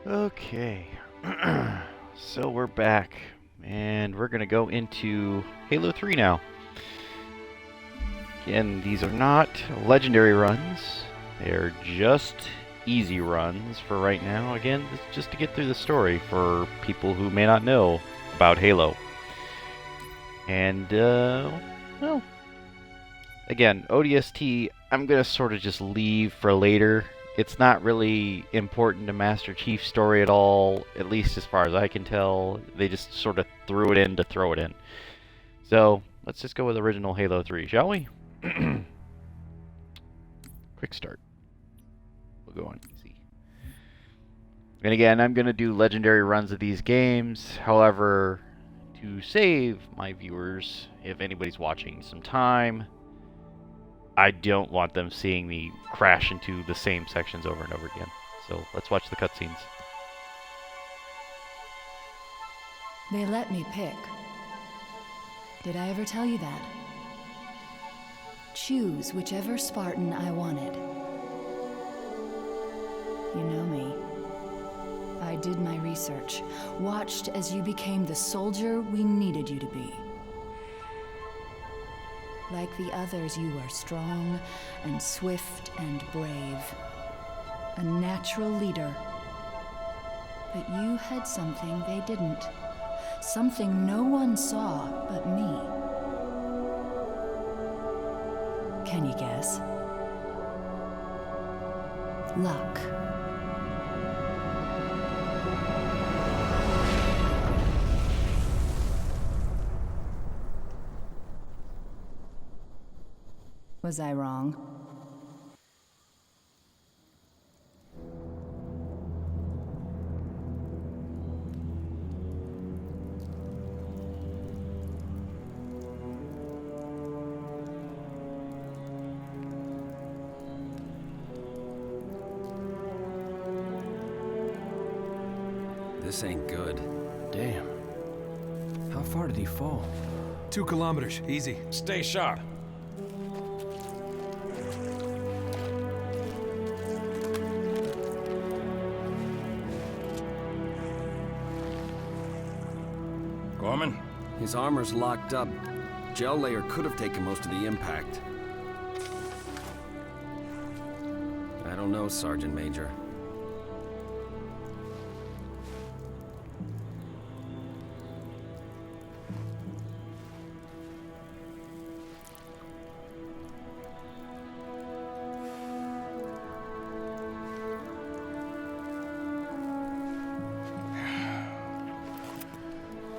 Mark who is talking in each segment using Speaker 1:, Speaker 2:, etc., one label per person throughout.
Speaker 1: Okay, so we're back, and we're gonna go into Halo 3 now. Again, these are not legendary runs, they're just easy runs for right now. Again, this is just to get through the story for people who may not know about Halo. And, well, again, ODST, I'm gonna sort of just leave for later. It's not really important to Master Chief's story at all, at least as far as I can tell. They just sort of threw it in to throw it in. So, let's just go with original Halo 3, shall we? Quick start. We'll go on easy. And again, I'm going to do legendary runs of these games. However, to save my viewers, if anybody's watching, some time, I don't want them seeing me crash into the same sections over and over again. So let's watch the cutscenes.
Speaker 2: They let me pick. Did I ever tell you that? Choose whichever Spartan I wanted. You know me. I did my research, watched as you became the soldier we needed you to be. Like the others, you are strong and swift and brave. A natural leader. But you had something they didn't. Something no one saw but me. Can you guess? Luck. Was I wrong?
Speaker 3: This ain't good.
Speaker 4: Damn. How far did he fall?
Speaker 5: 2 kilometers, easy.
Speaker 6: Stay sharp. Gorman?
Speaker 3: His armor's locked up. Gel layer could have taken most of the impact. I don't know, Sergeant Major.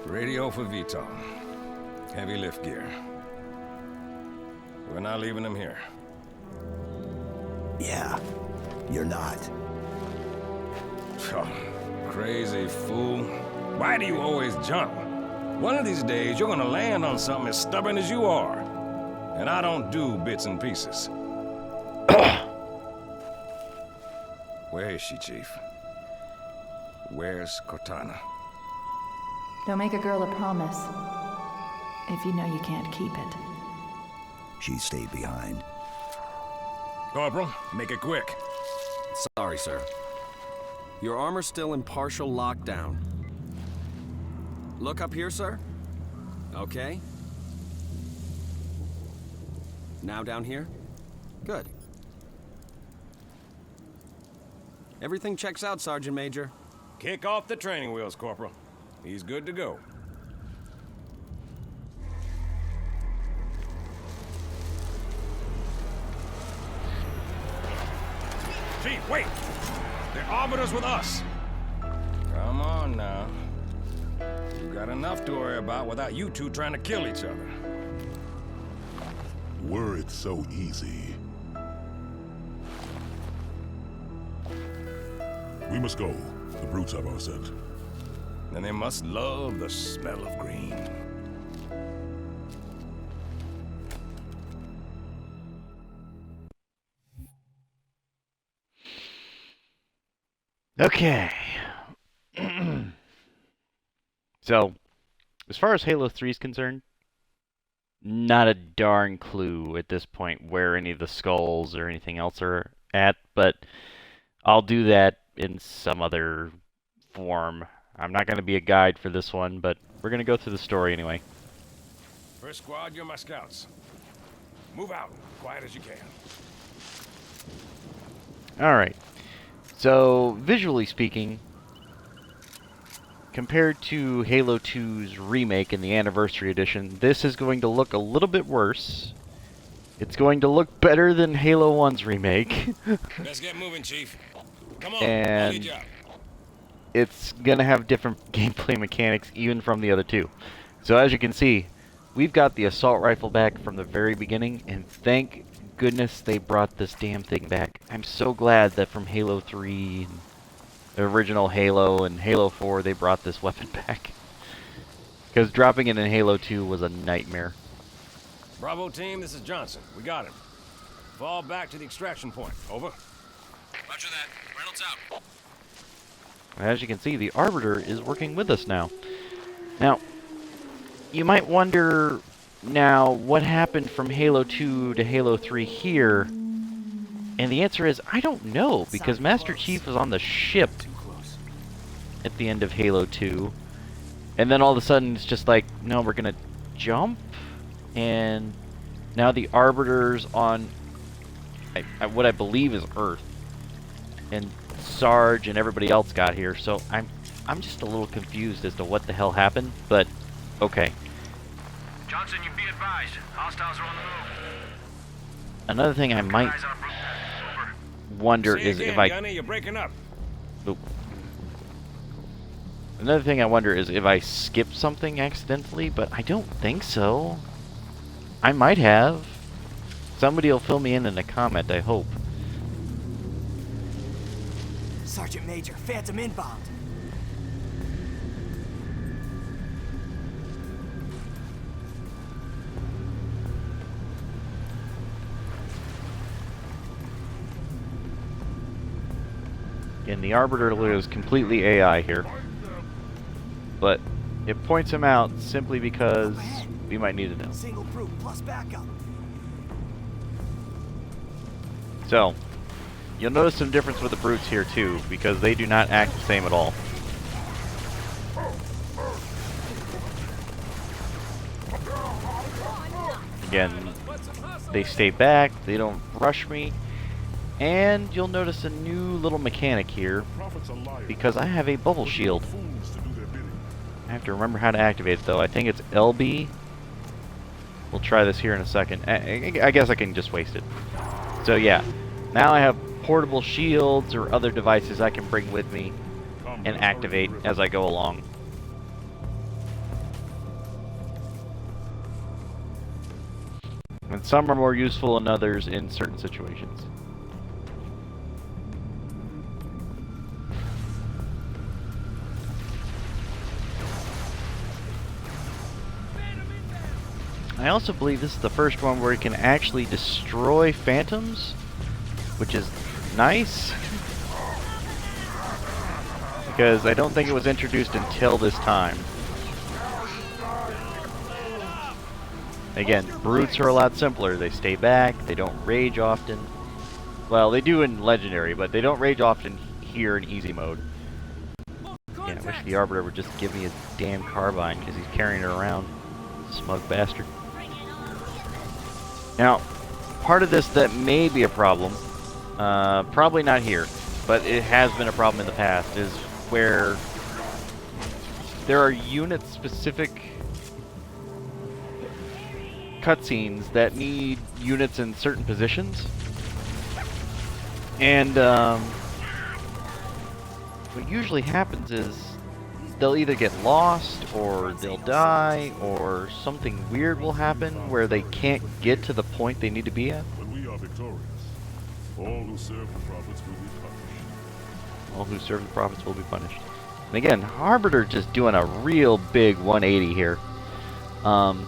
Speaker 6: Radio for Viton. Heavy lift gear. We're not leaving him here.
Speaker 7: Yeah, you're not.
Speaker 6: Oh, crazy fool. Why do you always jump? One of these days, you're gonna land on something as stubborn as you are. And I don't do bits and pieces. Where is she, Chief? Where's Cortana?
Speaker 2: Don't make a girl a promise if you know you can't keep it.
Speaker 7: She stayed behind.
Speaker 6: Corporal, make it quick.
Speaker 3: Sorry, sir. Your armor's still in partial lockdown. Look up here, sir. Okay. Now down here? Good. Everything checks out, Sergeant Major.
Speaker 6: Kick off the training wheels, Corporal. He's good to go. Chief, wait! They're arbiters with us! Come on now. You got enough to worry about without you two trying to kill each other.
Speaker 8: Were it so easy. We must go. The brutes have our scent.
Speaker 6: And they must love the smell of green.
Speaker 1: Okay. So, as far as Halo 3 is concerned, not a darn clue at this point where any of the skulls or anything else are at, but I'll do that in some other form. I'm not going to be a guide for this one, but we're going to go through the story anyway.
Speaker 6: First squad, you're my scouts. Move out, quiet as you can.
Speaker 1: Alright. So, visually speaking, compared to Halo 2's remake in the Anniversary Edition, this is going to look a little bit worse. It's going to look better than Halo 1's remake.
Speaker 6: Let's get moving, Chief. Come on,
Speaker 1: And
Speaker 6: I'll lead you out.
Speaker 1: it's going to have different gameplay mechanics even from the other two. So as you can see, we've got the assault rifle back from the very beginning, and thank goodness they brought this damn thing back. I'm so glad that from Halo 3, and the original Halo, and Halo 4, they brought this weapon back. Because dropping it in Halo 2 was a nightmare.
Speaker 6: Bravo team, this is Johnson. We got him. Fall back to the extraction point. Over. Roger that. Reynolds out.
Speaker 1: As you can see, the Arbiter is working with us now. Now, you might wonder now what happened from Halo 2 to Halo 3 here. And the answer is, I don't know, because Master Chief was on the ship at the end of Halo 2. And then all of a sudden it's just like, no, we're going to jump. And now the Arbiter's on what I believe is Earth. And Sarge and everybody else got here, so I'm just a little confused as to what the hell happened, but okay.
Speaker 6: Johnson, you be advised. Hostiles are on the move.
Speaker 1: Another thing I might
Speaker 6: Eyes on Brute.
Speaker 1: wonder
Speaker 6: Say
Speaker 1: is
Speaker 6: again,
Speaker 1: if I
Speaker 6: Gunny, you're breaking up.
Speaker 1: Oop. Another thing I wonder is if I skipped something accidentally, but I don't think so. I might have. Somebody will fill me in a comment, I hope.
Speaker 9: Sergeant Major, Phantom inbound.
Speaker 1: And the Arbiter is completely AI here. But it points him out simply because we might need to know.
Speaker 9: Single Brute plus backup.
Speaker 1: So, you'll notice some difference with the Brutes here too, because they do not act the same at all. Again, they stay back, they don't rush me, and you'll notice a new little mechanic here, because I have a bubble shield. I have to remember how to activate it though. I think it's LB. We'll try this here in a second. I guess I can just waste it. So yeah, now I have portable shields or other devices I can bring with me and activate as I go along. And some are more useful than others in certain situations. I also believe this is the first one where you can actually destroy phantoms, which is nice, because I don't think it was introduced until this time. Again, Brutes are a lot simpler. They stay back, they don't rage often. Well, they do in Legendary, but they don't rage often here in Easy Mode. Yeah, I wish the Arbiter would just give me his damn carbine, because he's carrying it around. Smug bastard. Now, part of this that may be a problem, probably not here, but it has been a problem in the past, is where there are unit-specific cutscenes that need units in certain positions. And what usually happens is they'll either get lost, or they'll die, or something weird will happen where they can't get to the point they need to be at.
Speaker 8: When we are victorious, all who serve the prophets will be punished.
Speaker 1: All who serve the prophets will be punished. And again, Arbiter just doing a real big 180 here. But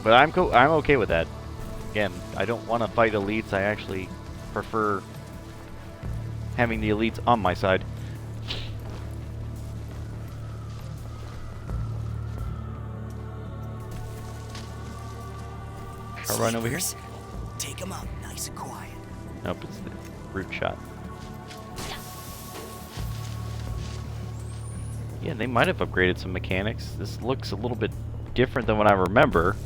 Speaker 1: I'm okay with that. Again, I don't want to fight elites. I actually prefer having the elites on my side. I'll run over here.
Speaker 9: Take him out, nice and quiet.
Speaker 1: Nope, it's the root shot. Yeah, they might have upgraded some mechanics. This looks a little bit different than what I remember.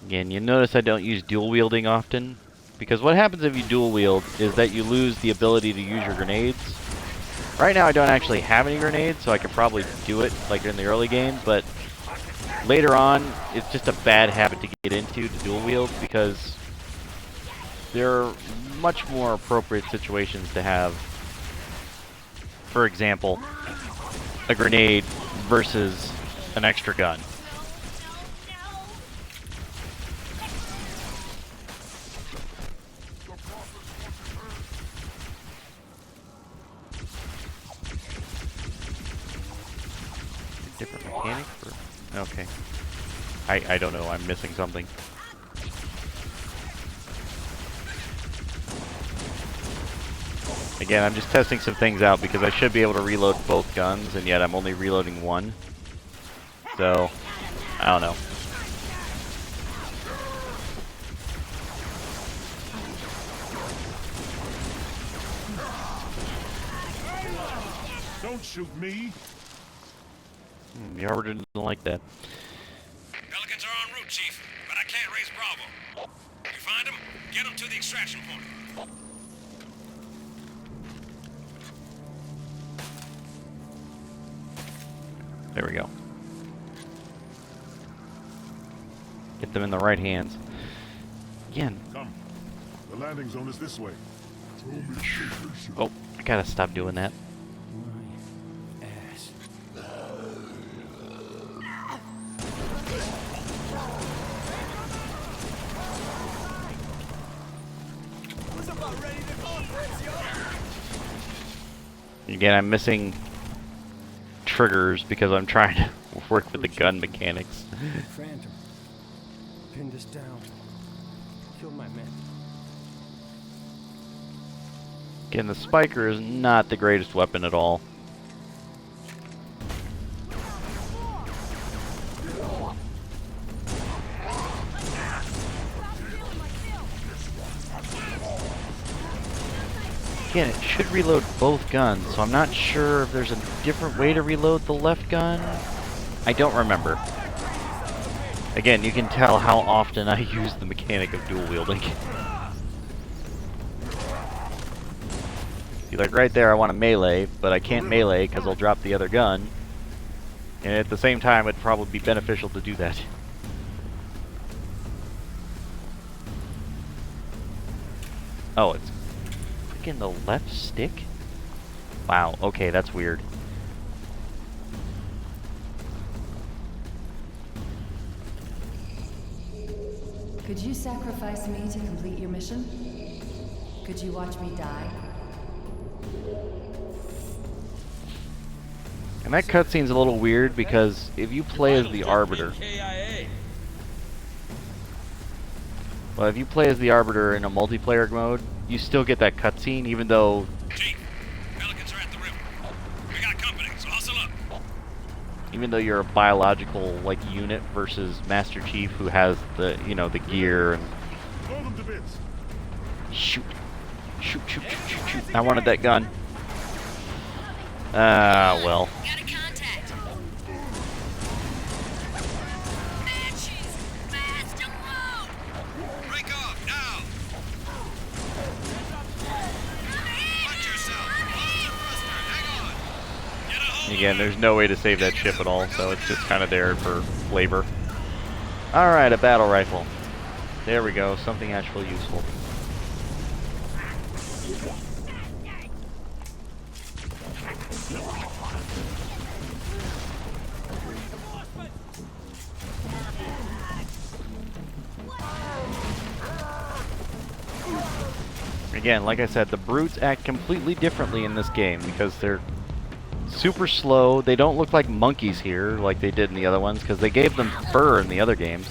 Speaker 1: Again, you notice I don't use dual wielding often, because what happens if you dual wield is that you lose the ability to use your grenades. Right now I don't actually have any grenades, so I could probably do it like in the early game, but later on it's just a bad habit to get into, to dual wield, because there are much more appropriate situations to have, for example, a grenade versus an extra gun. Different mechanic for... Okay. I don't know, I'm missing something. Again, I'm just testing some things out because I should be able to reload both guns, and yet I'm only reloading one. So, I don't know.
Speaker 8: Don't shoot me!
Speaker 1: The Arbiter doesn't like that.
Speaker 6: Pelicans are en route, Chief, but I can't raise Bravo. If you find them, get them to the extraction point.
Speaker 1: There we go. Get them in the right hands. Again.
Speaker 8: Come. The landing zone is this way.
Speaker 1: Oh, I gotta stop doing that.
Speaker 4: My ass.
Speaker 1: Again, I'm missing triggers because I'm trying to work with the gun mechanics.
Speaker 4: Phantom. Pinned us down. Killed my men.
Speaker 1: Again, the Spiker is not the greatest weapon at all. Again, it should reload both guns, so I'm not sure if there's a different way to reload the left gun. I don't remember. Again, you can tell how often I use the mechanic of dual wielding. See, like right there I want to melee, but I can't melee because I'll drop the other gun. And at the same time, it'd probably be beneficial to do that. Oh, it's in the left stick? Wow, okay, that's weird.
Speaker 2: Could you sacrifice me to complete your mission? Could you watch me die?
Speaker 1: And that cutscene's a little weird because if you play as the Arbiter... Well, if you play as the Arbiter in a multiplayer mode, you still get that cutscene, even though...
Speaker 6: Chief, Pelicans are at the river. We got company, so hustle up.
Speaker 1: Even though you're a biological, like, unit versus Master Chief, who has the, you know, the gear and...
Speaker 8: Blow them to bits!
Speaker 1: Shoot. Shoot, shoot, shoot, shoot, shoot. I wanted that gun. Ah, well.
Speaker 10: Got a contact. Banshees, fast and low.
Speaker 6: Break off, now! Watch yourself! Lost your thruster, hang on! Get a hold
Speaker 1: Again, there's no way to save that ship at all, so it's just kind of there for flavor. Alright, a battle rifle. There we go, something actually useful. Again, like I said, the brutes act completely differently in this game because they're super slow. They don't look like monkeys here like they did in the other ones because they gave them fur in the other games.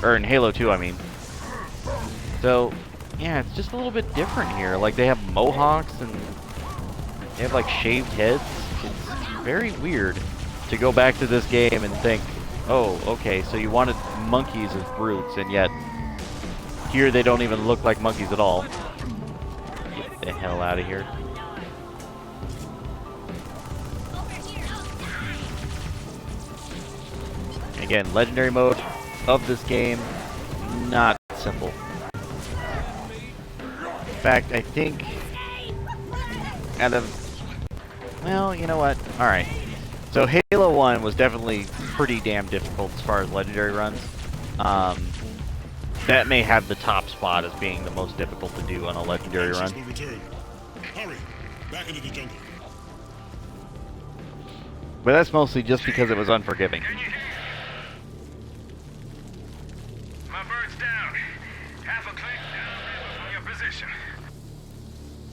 Speaker 1: Or in Halo 2, I mean. So, yeah, it's just a little bit different here. Like, they have mohawks and they have, like, shaved heads. It's very weird to go back to this game and think, oh, okay, so you wanted monkeys as brutes, and yet here they don't even look like monkeys at all. Get the hell out of here. Again, legendary mode of this game, not simple. In fact, I think out of, well, you know what? Alright. So Halo 1 was definitely pretty damn difficult as far as legendary runs. That may have the top spot as being the most difficult to do on a legendary run.
Speaker 8: Hurry, back into the jungle.
Speaker 1: But that's mostly just because it was unforgiving.
Speaker 6: My bird's down. Half a click downriver from your position.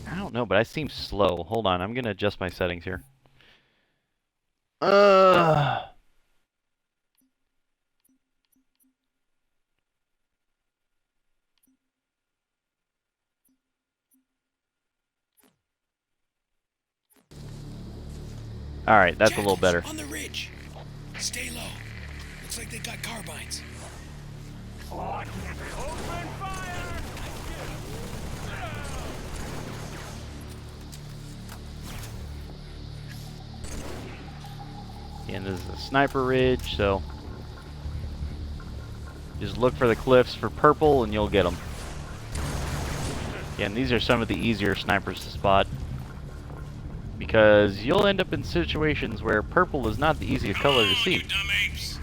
Speaker 1: I don't know, but I seem slow. Hold on, I'm gonna adjust my settings here. Alright, that's a little better.
Speaker 5: On the ridge. Stay low. Looks like they got carbines.
Speaker 1: And this is a sniper ridge, so just look for the cliffs for purple and you'll get them. And these are some of the easier snipers to spot, because you'll end up in situations where purple is not the easiest color to see.
Speaker 6: You dumb apes.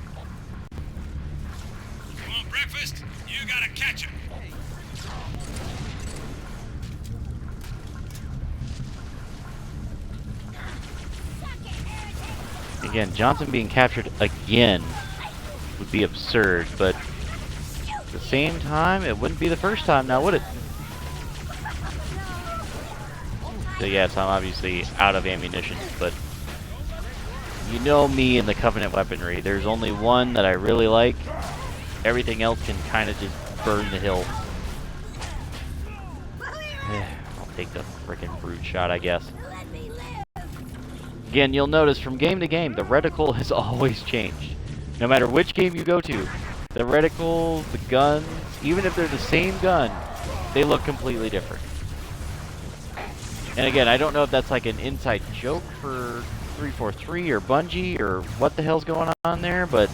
Speaker 6: You want breakfast? You gotta catch him.
Speaker 1: Again, Johnson being captured again would be absurd, but at the same time, it wouldn't be the first time now, would it? So yes, I'm obviously out of ammunition, but you know me and the Covenant weaponry. There's only one that I really like. Everything else can kind of just burn the hill. I'll take the frickin' brute shot, I guess. Again, you'll notice from game to game, the reticle has always changed. No matter which game you go to, the reticle, the guns, even if they're the same gun, they look completely different. And again, I don't know if that's like an inside joke for 343 or Bungie or what the hell's going on there, but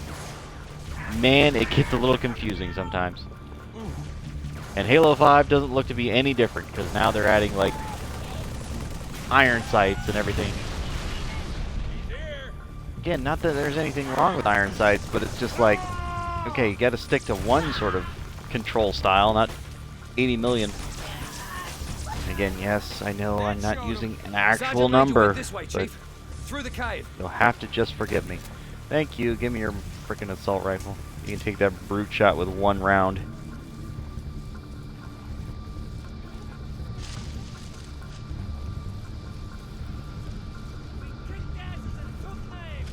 Speaker 1: man, it gets a little confusing sometimes. And Halo 5 doesn't look to be any different, because now they're adding like iron sights and everything. Again, not that there's anything wrong with iron sights, but it's just like, okay, you gotta stick to one sort of control style, not 80 million. Again, yes, I know I'm not using an actual number, but
Speaker 4: Through the cave.
Speaker 1: you'll have to just forgive me. Thank you, give me your frickin' assault rifle. You can take that brute shot with one round.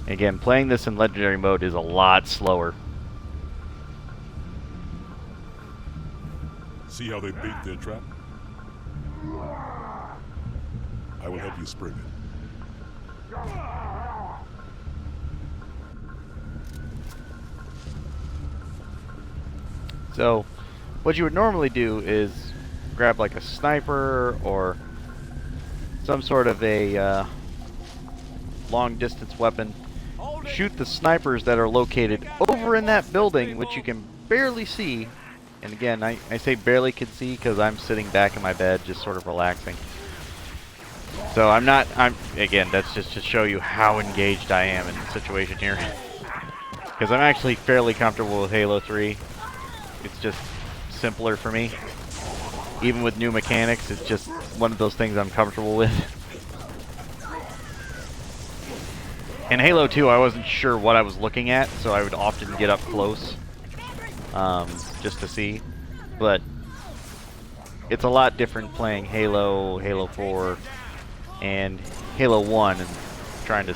Speaker 1: Again, playing this in legendary mode is a lot slower.
Speaker 8: See how they bait their trap? I will help you spring it.
Speaker 1: So, what you would normally do is grab like a sniper or some sort of a long distance weapon, shoot the snipers that are located over in that building, which you can barely see. And again, I say barely can see because I'm sitting back in my bed just sort of relaxing. So again, that's just to show you how engaged I am in the situation here. Because I'm actually fairly comfortable with Halo 3. It's just simpler for me. Even with new mechanics, it's just one of those things I'm comfortable with. In Halo 2, I wasn't sure what I was looking at, so I would often get up close just to see. But it's a lot different playing Halo, Halo 4, and Halo 1 and trying to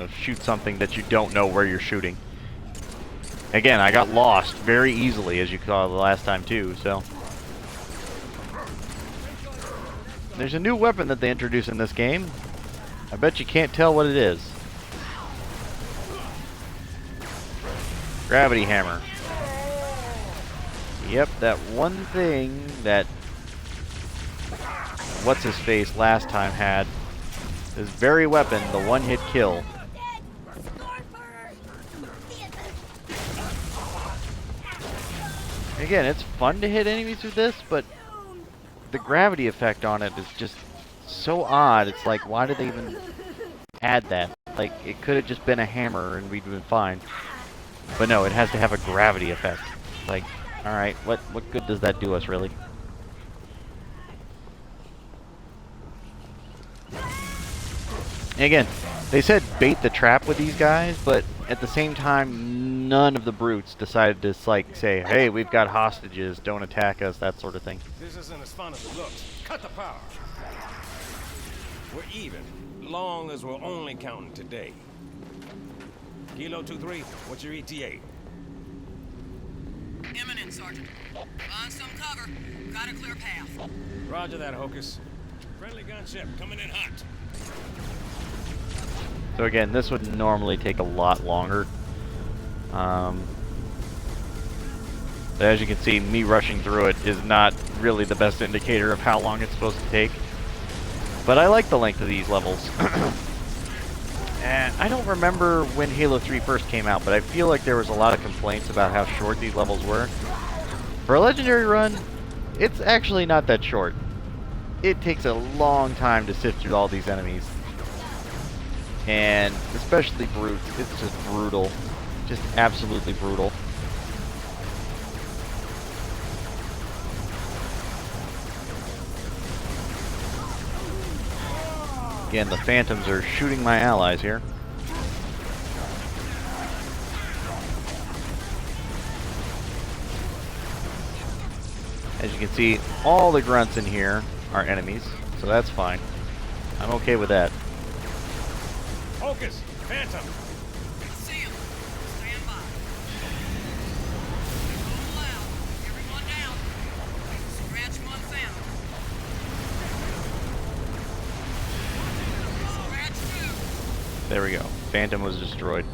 Speaker 1: shoot something that you don't know where you're shooting. Again, I got lost very easily, as you saw the last time too, so. There's a new weapon that they introduced in this game. I bet you can't tell what it is. Gravity hammer. Yep, that one thing that what's-his-face last time had. This very weapon, the one-hit kill. Again, it's fun to hit enemies with this, but the gravity effect on it is just so odd. It's like, why did they even add that? Like, it could have just been a hammer and we'd been fine. But no, it has to have a gravity effect. Like, alright, what good does that do us, really? And again, they said bait the trap with these guys, but at the same time, none of the brutes decided to, like, say, hey, we've got hostages, don't attack us, that sort of thing.
Speaker 6: This isn't as fun as it looks. Cut the power. We're even, long as we're only counting today. Kilo 2-3, what's your ETA?
Speaker 10: Imminent, Sergeant. Find some cover. Got a clear path.
Speaker 6: Roger that, Hocus. Friendly gunship coming in hot.
Speaker 1: So again, this would normally take a lot longer. But as you can see, me rushing through it is not really the best indicator of how long it's supposed to take. But I like the length of these levels. And I don't remember when Halo 3 first came out, but I feel like there was a lot of complaints about how short these levels were. For a Legendary run, it's actually not that short. It takes a long time to sift through all these enemies. And especially brutes, it's just brutal. Just absolutely brutal. Again, the Phantoms are shooting my allies here. As you can see, all the grunts in here are enemies, so that's fine. I'm okay with that.
Speaker 6: Focus! Phantom!
Speaker 10: See him. Stand by. Go loud. Everyone down. Scratch one Phantom. Scratch two.
Speaker 1: There we go. Phantom was destroyed.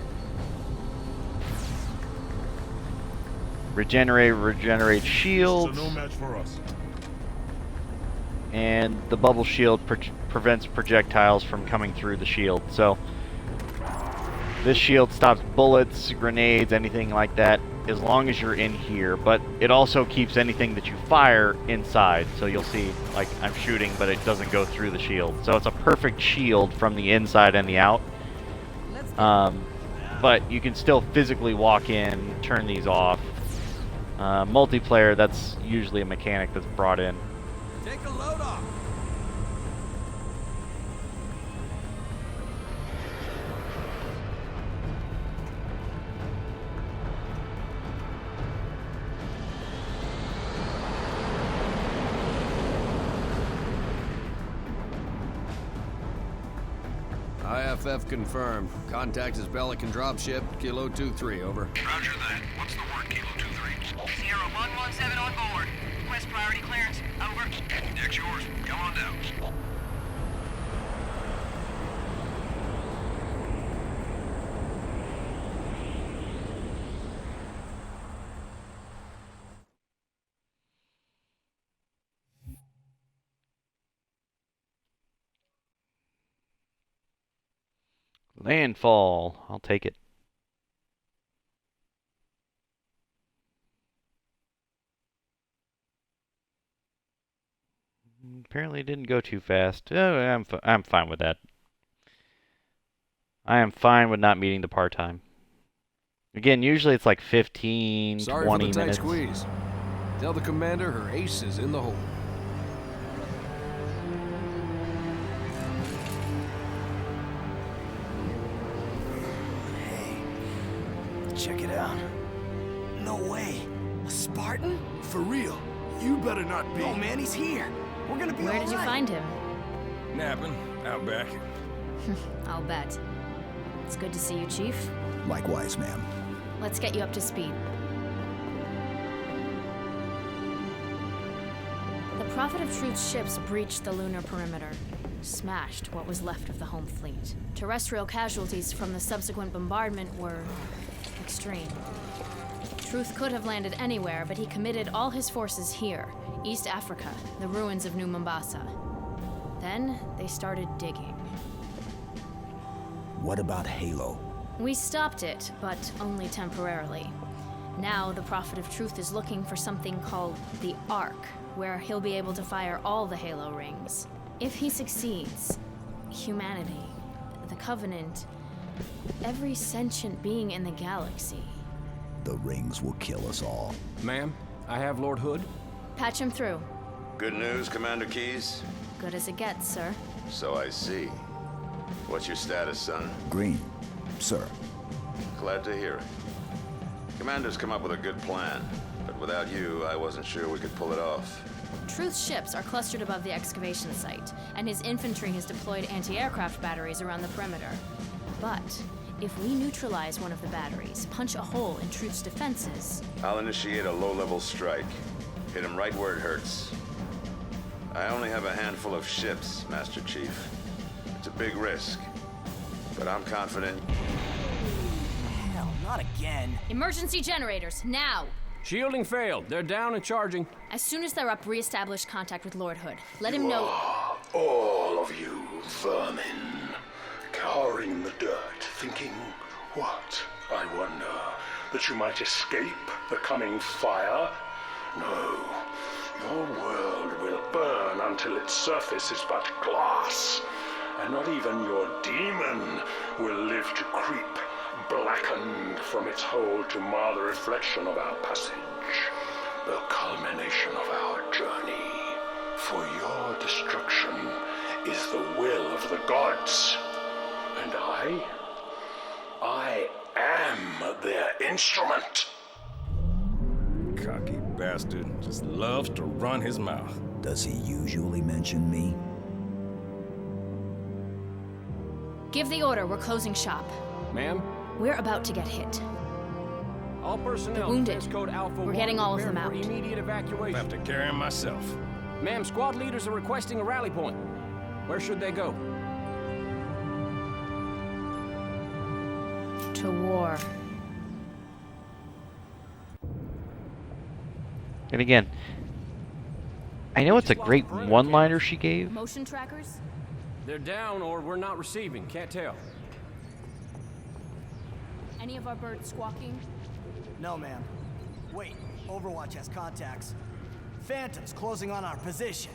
Speaker 1: Regenerate shields.
Speaker 8: It's a no match for us.
Speaker 1: And the bubble shield prevents projectiles from coming through the shield. So this shield stops bullets, grenades, anything like that, as long as you're in here. But it also keeps anything that you fire inside. So you'll see, like, I'm shooting, but it doesn't go through the shield. So it's a perfect shield from the inside and the out. But you can still physically walk in, turn these off. Multiplayer, that's usually a mechanic that's brought in.
Speaker 3: Take a load off. IFF confirmed. Contact is Pelican dropship, Kilo 2-3, over.
Speaker 5: Roger that. What's the word, Kilo 2-3?
Speaker 10: Sierra 117 on board. Request priority clearance. Over.
Speaker 5: Deck's yours. Come on down.
Speaker 1: Landfall. I'll take it. Apparently it didn't go too fast. Oh, I'm fine with that. I am fine with not meeting the par time. Again, usually it's like 15,
Speaker 3: Sorry
Speaker 1: 20
Speaker 3: for the tight
Speaker 1: minutes.
Speaker 3: squeeze. Tell the commander her ace is in the hole.
Speaker 9: Check it out. No way. A Spartan?
Speaker 5: For real. You better not be.
Speaker 9: No, man, he's here. We're gonna be
Speaker 11: Where did you find him?
Speaker 6: Napping, out back.
Speaker 11: I'll bet. It's good to see you, Chief.
Speaker 7: Likewise, ma'am.
Speaker 11: Let's get you up to speed. The Prophet of Truth's ships breached the lunar perimeter, smashed what was left of the home fleet. Terrestrial casualties from the subsequent bombardment were extreme. Truth could have landed anywhere, but he committed all his forces here, East Africa, the ruins of New Mombasa. Then they started digging.
Speaker 7: What about Halo?
Speaker 11: We stopped it, but only temporarily. Now the Prophet of Truth is looking for something called the Ark, where he'll be able to fire all the Halo rings. If he succeeds, humanity, the Covenant, every sentient being in the galaxy.
Speaker 7: The rings will kill us all.
Speaker 9: Ma'am, I have Lord Hood.
Speaker 11: Patch him through.
Speaker 12: Good news, Commander Keyes?
Speaker 11: Good as it gets, sir.
Speaker 12: So I see. What's your status, son?
Speaker 7: Green, sir.
Speaker 12: Glad to hear it. Commander's come up with a good plan, but without you, I wasn't sure we could pull it off.
Speaker 11: Truth's ships are clustered above the excavation site, and his infantry has deployed anti-aircraft batteries around the perimeter. But if we neutralize one of the batteries, punch a hole in Truth's defenses...
Speaker 12: I'll initiate a low-level strike. Hit him right where it hurts. I only have a handful of ships, Master Chief. It's a big risk, but I'm confident.
Speaker 9: Hell, not again.
Speaker 11: Emergency generators, now!
Speaker 9: Shielding failed. They're down and charging.
Speaker 11: As soon as they're up, re-establish contact with Lord Hood. Let him know...
Speaker 8: All of you vermin, cowering in the dirt, thinking, what, I wonder, that you might escape the coming fire? No, your world will burn until its surface is but glass, and not even your demon will live to creep, blackened from its hole to mar the reflection of our passage, the culmination of our journey. For your destruction is the will of the gods, and I am their instrument.
Speaker 6: Cocky bastard just loves to run his mouth.
Speaker 7: Does he usually mention me?
Speaker 11: Give the order, we're closing shop.
Speaker 9: Ma'am?
Speaker 11: We're about to get hit.
Speaker 9: All personnel,
Speaker 11: wounded.
Speaker 9: Transcode Alpha
Speaker 11: We're getting all of them
Speaker 9: prepare
Speaker 11: out.
Speaker 9: for immediate evacuation.
Speaker 6: I have to carry him myself.
Speaker 9: Ma'am, squad leaders are requesting a rally point. Where should they go?
Speaker 11: To war.
Speaker 1: And again, I know it's a great one-liner she gave.
Speaker 11: Motion trackers?
Speaker 9: They're down or we're not receiving. Can't tell.
Speaker 11: Any of our birds squawking?
Speaker 9: No, ma'am. Wait, Overwatch has contacts. Phantoms closing on our position.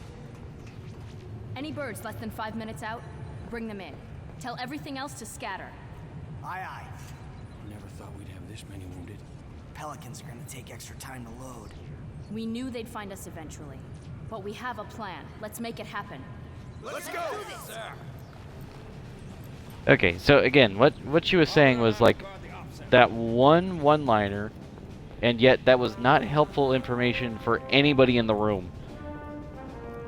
Speaker 11: Any birds less than 5 minutes out? Bring them in. Tell everything else to scatter.
Speaker 9: Aye, aye. Never thought we'd have this many wounded. Pelicans are gonna take extra time to load.
Speaker 11: We knew they'd find us eventually. But we have a plan. Let's make it happen.
Speaker 9: Let's go!
Speaker 1: Okay, so again, what she was saying was like that one-liner, and yet that was not helpful information for anybody in the room.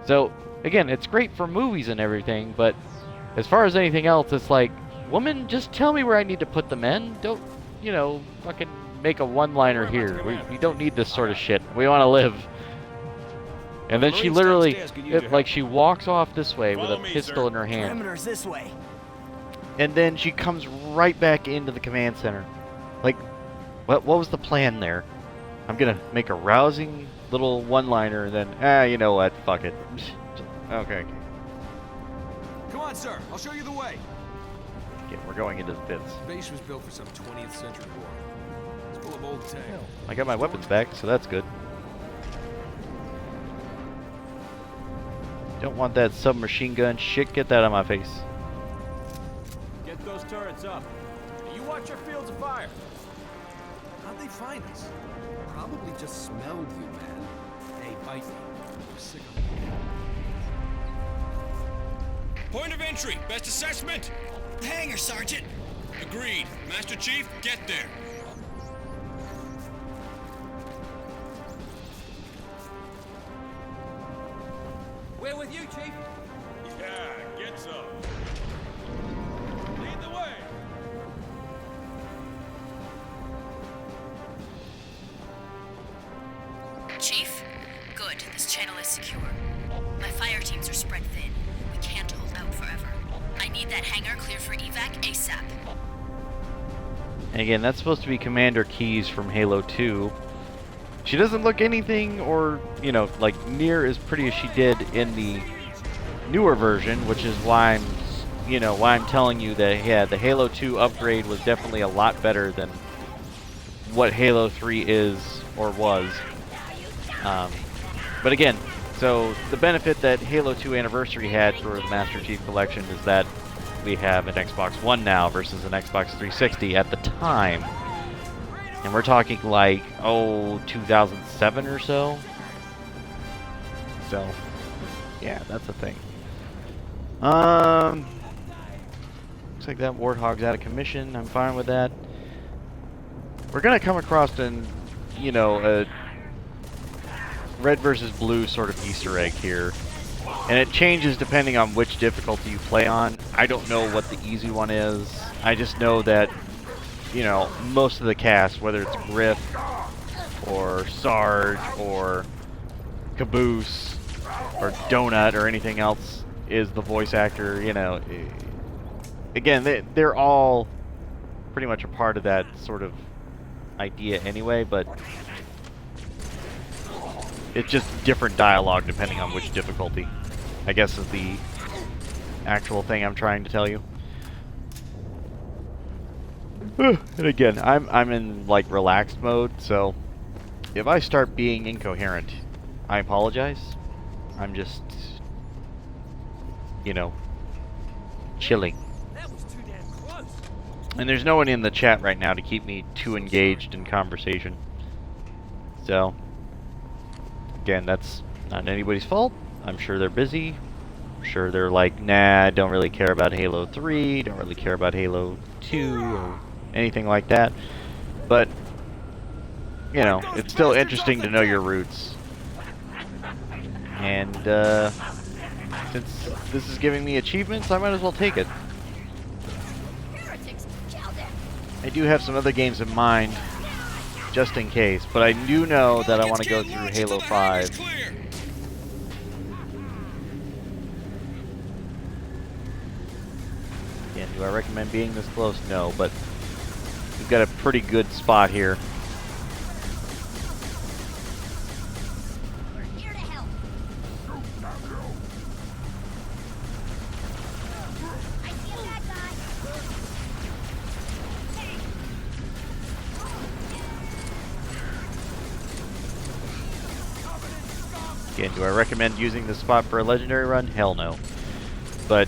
Speaker 1: So again, it's great for movies and everything, but as far as anything else, it's like, woman, just tell me where I need to put the men. Don't, fucking make a one-liner here. We don't need this sort of shit. We want to live. And then she literally, she walks off this way with a pistol in her hand.
Speaker 9: Perimeter's this way.
Speaker 1: And then she comes right back into the command center. Like, what was the plan there? I'm gonna make a rousing little one-liner, and then, you know what? Fuck it. Okay.
Speaker 3: Come on, sir. I'll show you the way.
Speaker 1: Okay, we're going into the pits.
Speaker 3: The base was built for some 20th century war. It's full of old tech.
Speaker 1: I got my weapons back, so that's good. Don't want that submachine gun shit. Get that out of my face.
Speaker 9: Get those turrets up. You watch your fields of fire.
Speaker 3: How'd they find us? Probably just smelled you, man. Hey, bite me. I'm sick of it.
Speaker 5: Point of entry. Best assessment.
Speaker 10: The hangar, Sergeant.
Speaker 5: Agreed. Master Chief, get there.
Speaker 9: We're with you, Chief.
Speaker 8: Yeah, get some. Lead the way.
Speaker 11: channel is secure. My fire teams are spread thin. We can't hold out forever. I need that hangar clear for evac ASAP.
Speaker 1: And again, that's supposed to be Commander Keyes from Halo 2. She doesn't look anything or, like near as pretty as she did in the newer version, which is why I'm telling you that, yeah, the Halo 2 upgrade was definitely a lot better than what Halo 3 is or was. But again, so the benefit that Halo 2 Anniversary had for the Master Chief Collection is that we have an Xbox One now versus an Xbox 360 at the time. And we're talking like, 2007 or so. So, yeah, that's a thing. Looks like that Warthog's out of commission. I'm fine with that. We're gonna come across a red versus blue sort of Easter egg here. And it changes depending on which difficulty you play on. I don't know what the easy one is. I just know that, most of the cast, whether it's Griff or Sarge or Caboose or Donut or anything else, is the voice actor, Again, they're all pretty much a part of that sort of idea anyway, but it's just different dialogue depending on which difficulty, I guess, is the actual thing I'm trying to tell you. And again, I'm in like relaxed mode, so if I start being incoherent, I apologize. I'm just, chilling. And there's no one in the chat right now to keep me too engaged in conversation. So, again, that's not anybody's fault. I'm sure they're busy. I'm sure they're like, nah, don't really care about Halo 3, don't really care about Halo 2, or anything like that. But, it's still interesting to know your roots. And, since this is giving me achievements, I might as well take it. I do have some other games in mind, just in case, but I do know that I want to go through Halo 5. Again, do I recommend being this close? No, but we've got a pretty good spot here. Again, do I recommend using this spot for a legendary run? Hell no. But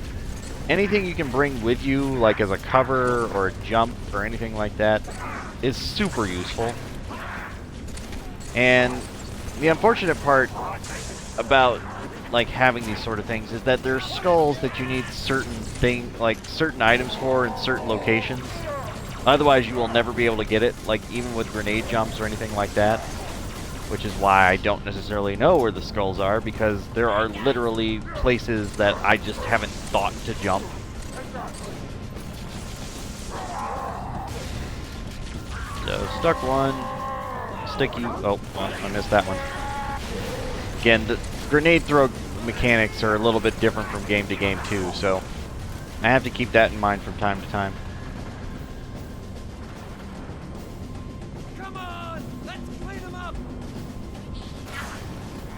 Speaker 1: anything you can bring with you, like as a cover or a jump or anything like that, is super useful. And the unfortunate part about like having these sort of things is that there's skulls that you need certain items for in certain locations. Otherwise, you will never be able to get it, like even with grenade jumps or anything like that. Which is why I don't necessarily know where the skulls are, because there are literally places that I just haven't thought to jump. So, stuck one. Sticky. Oh, well, I missed that one. Again, the grenade throw mechanics are a little bit different from game to game, too, so I have to keep that in mind from time to time.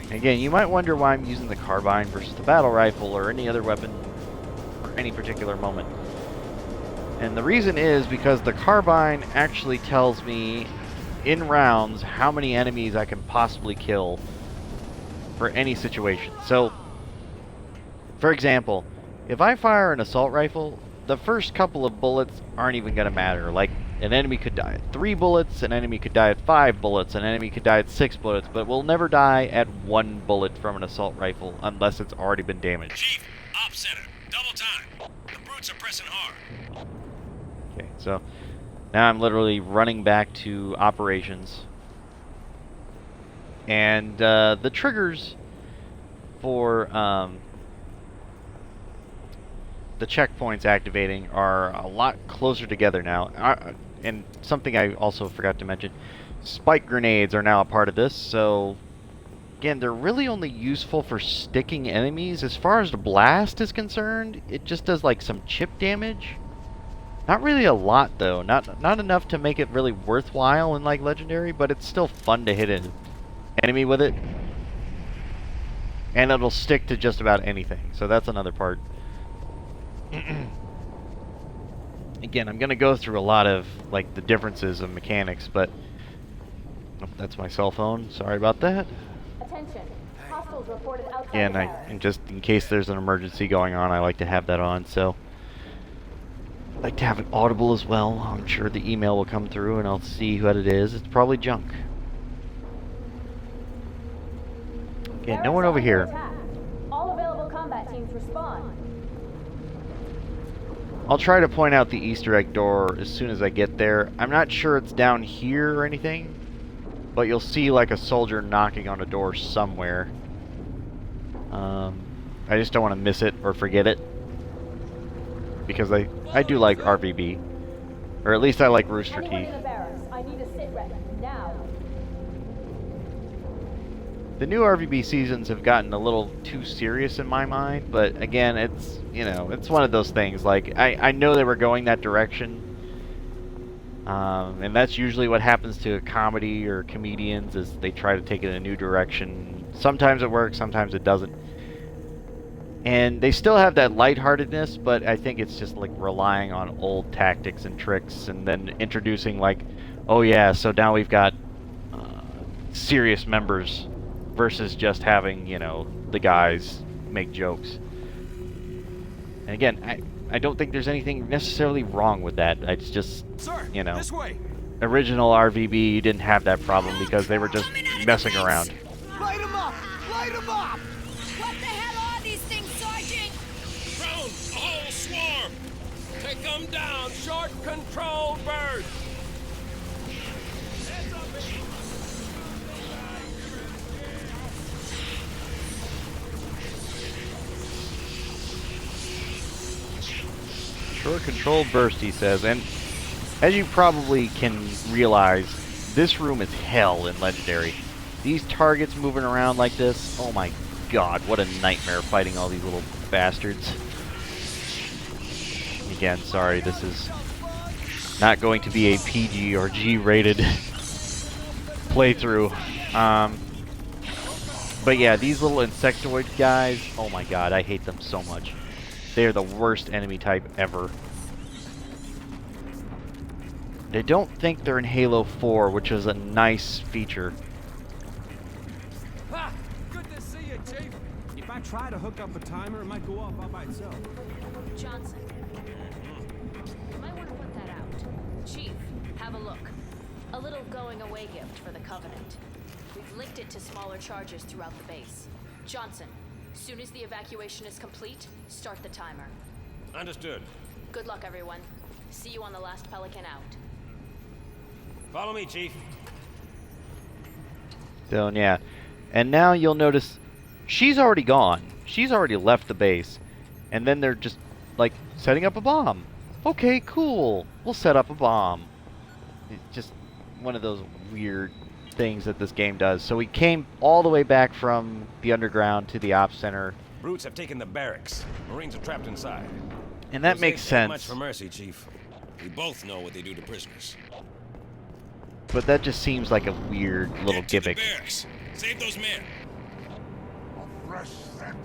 Speaker 1: Again, you might wonder why I'm using the carbine versus the battle rifle or any other weapon for any particular moment. And the reason is because the carbine actually tells me in rounds how many enemies I can possibly kill for any situation. So, for example, if I fire an assault rifle, the first couple of bullets aren't even going to matter. Like, an enemy could die at 3 bullets, an enemy could die at 5 bullets, an enemy could die at 6 bullets, but will never die at 1 bullet from an assault rifle unless it's already been damaged.
Speaker 5: Chief, op center, double time. The brutes are pressing hard.
Speaker 1: Okay, so now I'm literally running back to operations. And the triggers for the checkpoints activating are a lot closer together now. And something I also forgot to mention, spike grenades are now a part of this, so Again, they're really only useful for sticking enemies. As far as the blast is concerned, it just does like some chip damage. Not really a lot though. Not enough to make it really worthwhile in like Legendary, but it's still fun to hit an enemy with it. And it'll stick to just about anything. So that's another part. Again, I'm going to go through a lot of like the differences of mechanics, but oh, that's my cell phone. Sorry about that.
Speaker 11: Attention. Hostiles reported outside.
Speaker 1: Yeah, and just in case there's an emergency going on, I like to have that on, so I like to have it audible as well. I'm sure the email will come through and I'll see what it is. It's probably junk. Okay, no one over here.
Speaker 11: All available combat teams respond.
Speaker 1: I'll try to point out the Easter egg door as soon as I get there. I'm not sure it's down here or anything, but you'll see like a soldier knocking on a door somewhere. I just don't want to miss it or forget it, because I do like RVB, or at least I like Rooster Teeth.
Speaker 11: I need a sit rep now.
Speaker 1: The new RVB seasons have gotten a little too serious in my mind, but again, it's, you know, it's one of those things. Like, I know they were going that direction, and that's usually what happens to a comedy or comedians, is they try to take it in a new direction. Sometimes it works, sometimes it doesn't. And they still have that lightheartedness, but I think it's just like relying on old tactics and tricks, and then introducing like, oh yeah, so now we've got serious members, versus just having, you know, the guys make jokes. And again, I don't think there's anything necessarily wrong with that. It's just, you know,
Speaker 3: this way.
Speaker 1: Original RVB didn't have that problem because they were just messing around.
Speaker 9: Light him up! Light him up!
Speaker 10: What the hell are these things, Sergeant?
Speaker 6: Drone, a whole swarm! Take them down, short control bird!
Speaker 1: Short control burst, he says, and as you probably can realize, this room is hell in Legendary. These targets moving around like this, oh my god, what a nightmare fighting all these little bastards. Again, sorry, this is not going to be a PG or G rated playthrough. But yeah, these little insectoid guys, oh my god, I hate them so much. They are the worst enemy type ever. I don't think they're in Halo 4, which is a nice feature.
Speaker 3: Ha! Good to see you, Chief. If I try to hook up a timer, it might go off all by itself.
Speaker 11: Johnson. You might want to put that out. Chief, have a look. A little going away gift for the Covenant. We've linked it to smaller charges throughout the base. Johnson, soon as the evacuation is complete, start the timer.
Speaker 6: Understood.
Speaker 11: Good luck, everyone. See you on the last Pelican out.
Speaker 6: Follow me, Chief.
Speaker 1: So, yeah. And now you'll notice she's already gone. She's already left the base. And then they're just, like, setting up a bomb. Okay, cool. We'll set up a bomb. It's just one of those weird things that this game does. So we came all the way back from the underground to the ops center.
Speaker 6: Brutes have taken the barracks. Marines are trapped inside.
Speaker 1: And that makes sense.
Speaker 6: Much for mercy, Chief. We both know what they do to prisoners.
Speaker 1: But that just seems like a weird little gimmick.
Speaker 5: Save those men.
Speaker 8: A fresh scent.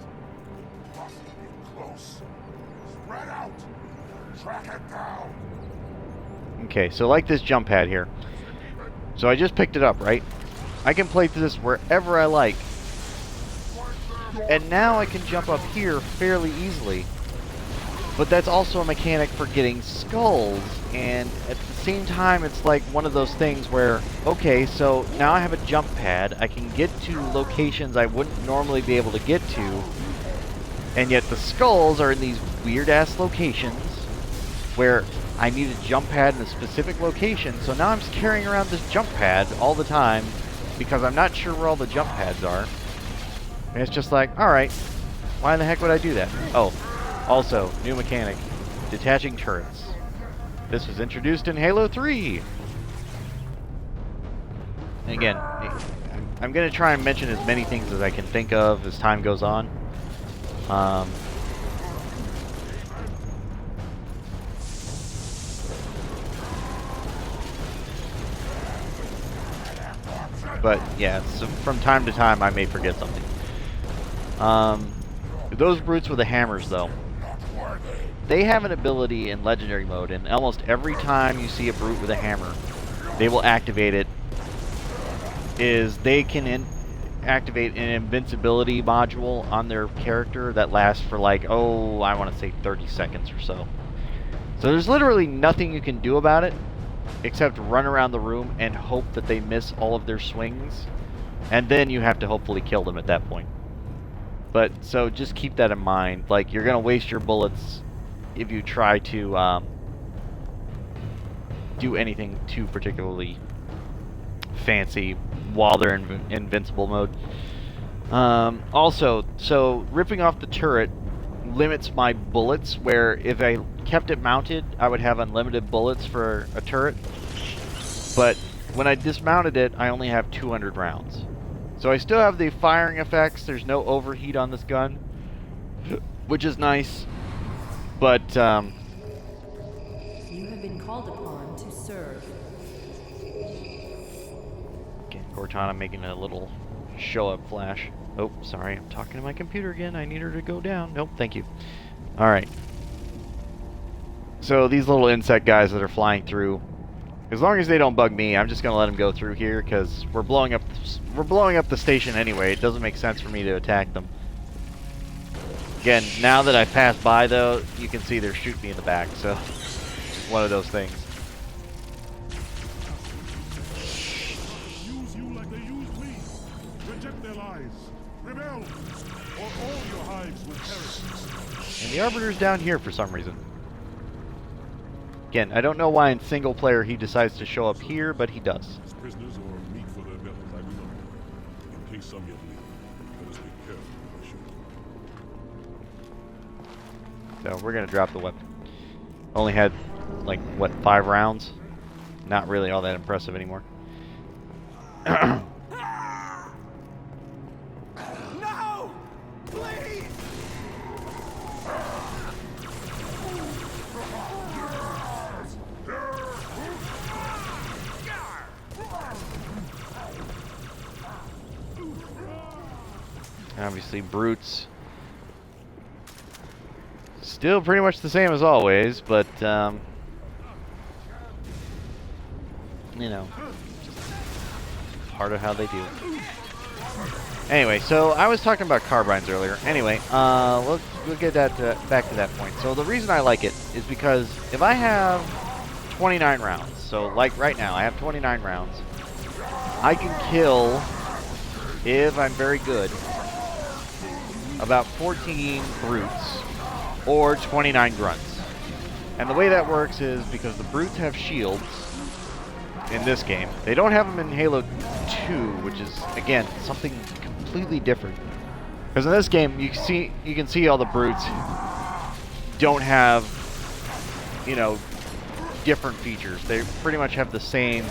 Speaker 8: Must be close. Spread out. Track it down.
Speaker 1: Okay, so like this jump pad here. So I just picked it up, right? I can play through this wherever I like. And now I can jump up here fairly easily. But that's also a mechanic for getting skulls, and at the same time it's like one of those things where, okay, so now I have a jump pad, I can get to locations I wouldn't normally be able to get to, and yet the skulls are in these weird-ass locations where I need a jump pad in a specific location, so now I'm just carrying around this jump pad all the time because I'm not sure where all the jump pads are. And it's just like, alright, why the heck would I do that? Oh. Also, new mechanic, detaching turrets. This was introduced in Halo 3. And again, I'm going to try and mention as many things as I can think of as time goes on. But yeah, so from time to time I may forget something. Those brutes with the hammers, though, they have an ability in Legendary mode, and almost every time you see a brute with a hammer, they will activate it. They can activate an invincibility module on their character that lasts for like, oh, I want to say 30 seconds or so. So there's literally nothing you can do about it except run around the room and hope that they miss all of their swings, and then you have to hopefully kill them at that point. But so just keep that in mind. Like, you're gonna waste your bullets if you try to do anything too particularly fancy while they're in invincible mode. Also, so ripping off the turret limits my bullets, where if I kept it mounted, I would have unlimited bullets for a turret. But when I dismounted it, I only have 200 rounds. So I still have the firing effects. There's no overheat on this gun, which is nice. But,
Speaker 13: You have been called upon to serve.
Speaker 1: Okay, Cortana making a little show-up flash. Oh, sorry, I'm talking to my computer again. I need her to go down. Nope, thank you. Alright. So these little insect guys that are flying through, as long as they don't bug me, I'm just going to let them go through here, because we're blowing up the station anyway. It doesn't make sense for me to attack them. Again, now that I passed by, though, you can see they're shooting me in the back, so it's one of those things.
Speaker 14: Use you like they use me. Reject their lies. Rebel, or all your hives will perish.
Speaker 1: And the Arbiter's down here for some reason. Again, I don't know why in single player he decides to show up here, but he does.
Speaker 14: Prisoners or meat for their bellies, I do not know. In case some yet live, let us be careful with our shooting.
Speaker 1: So we're gonna drop the weapon. Only had like what, 5 rounds? Not really all that impressive anymore.
Speaker 3: No! Please!
Speaker 1: Obviously, brutes. Still pretty much the same as always, but, you know, part of how they do it. Anyway, so I was talking about carbines earlier. Anyway, we'll get that back to that point. So the reason I like it is because if I have 29 rounds, so like right now, I have 29 rounds, I can kill, if I'm very good, about 14 brutes or 29 grunts. And the way that works is because the brutes have shields in this game. They don't have them in Halo 2, which is, again, something completely different. Because in this game, you can see all the brutes don't have, you know, different features. They pretty much have the same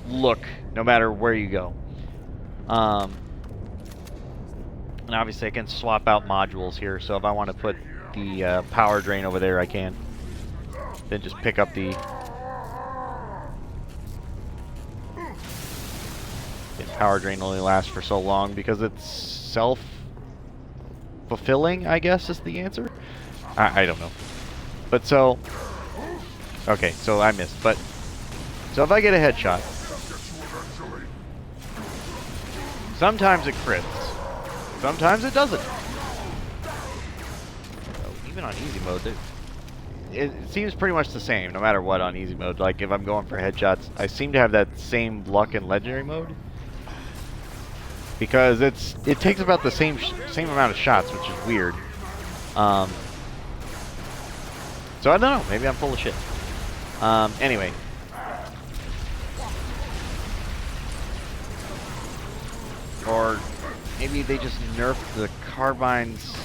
Speaker 1: look no matter where you go. And obviously I can swap out modules here, so if I want to put the power drain over there, I can. Then just pick up the... power drain only lasts for so long because it's self-fulfilling, I guess is the answer. I don't know. But so... Okay, so I missed. But... So if I get a headshot... Sometimes it crits. Sometimes it doesn't. So even on easy mode, it seems pretty much the same, no matter what on easy mode. Like, if I'm going for headshots, I seem to have that same luck in legendary mode. Because it takes about the same amount of shots, which is weird. So I don't know, maybe I'm full of shit. Anyway. Or maybe they just nerfed the carbine's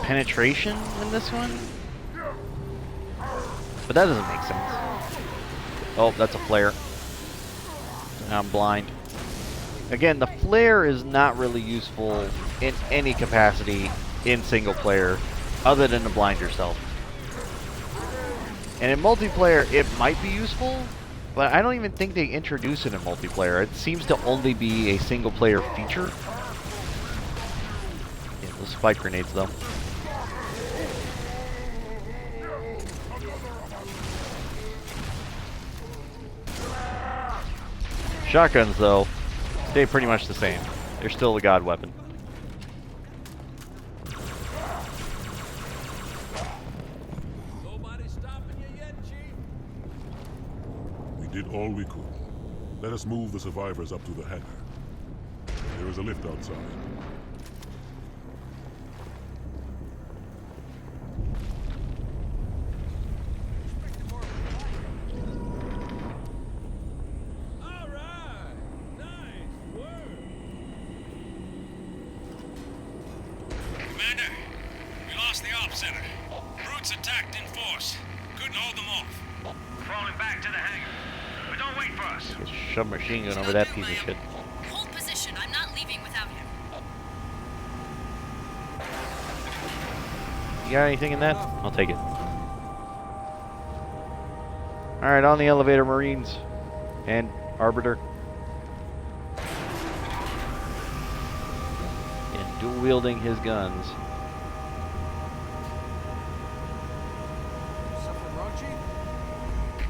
Speaker 1: penetration in this one? But that doesn't make sense. Oh, that's a flare. Now I'm blind. Again, the flare is not really useful in any capacity in single player other than to blind yourself. And in multiplayer, it might be useful, but I don't even think they introduce it in multiplayer. It seems to only be a single player feature. Yeah, those spike grenades, though. Shotguns, though, stay pretty much the same. They're still the god weapon.
Speaker 14: Nobody stopping you yet, Chief? We did all we could. Let us move the survivors up to the hangar. There is a lift outside.
Speaker 6: Commander, we lost the ops center. Brutes attacked in force. Couldn't hold them off. Falling back to the hangar. But don't wait for us.
Speaker 1: Just shove a machine gun over that piece of shit.
Speaker 11: Hold position. I'm not leaving without him.
Speaker 1: You got anything in that? I'll take it. Alright, on the elevator, Marines. And Arbiter. And dual wielding his guns.
Speaker 3: Something wrong, Chief?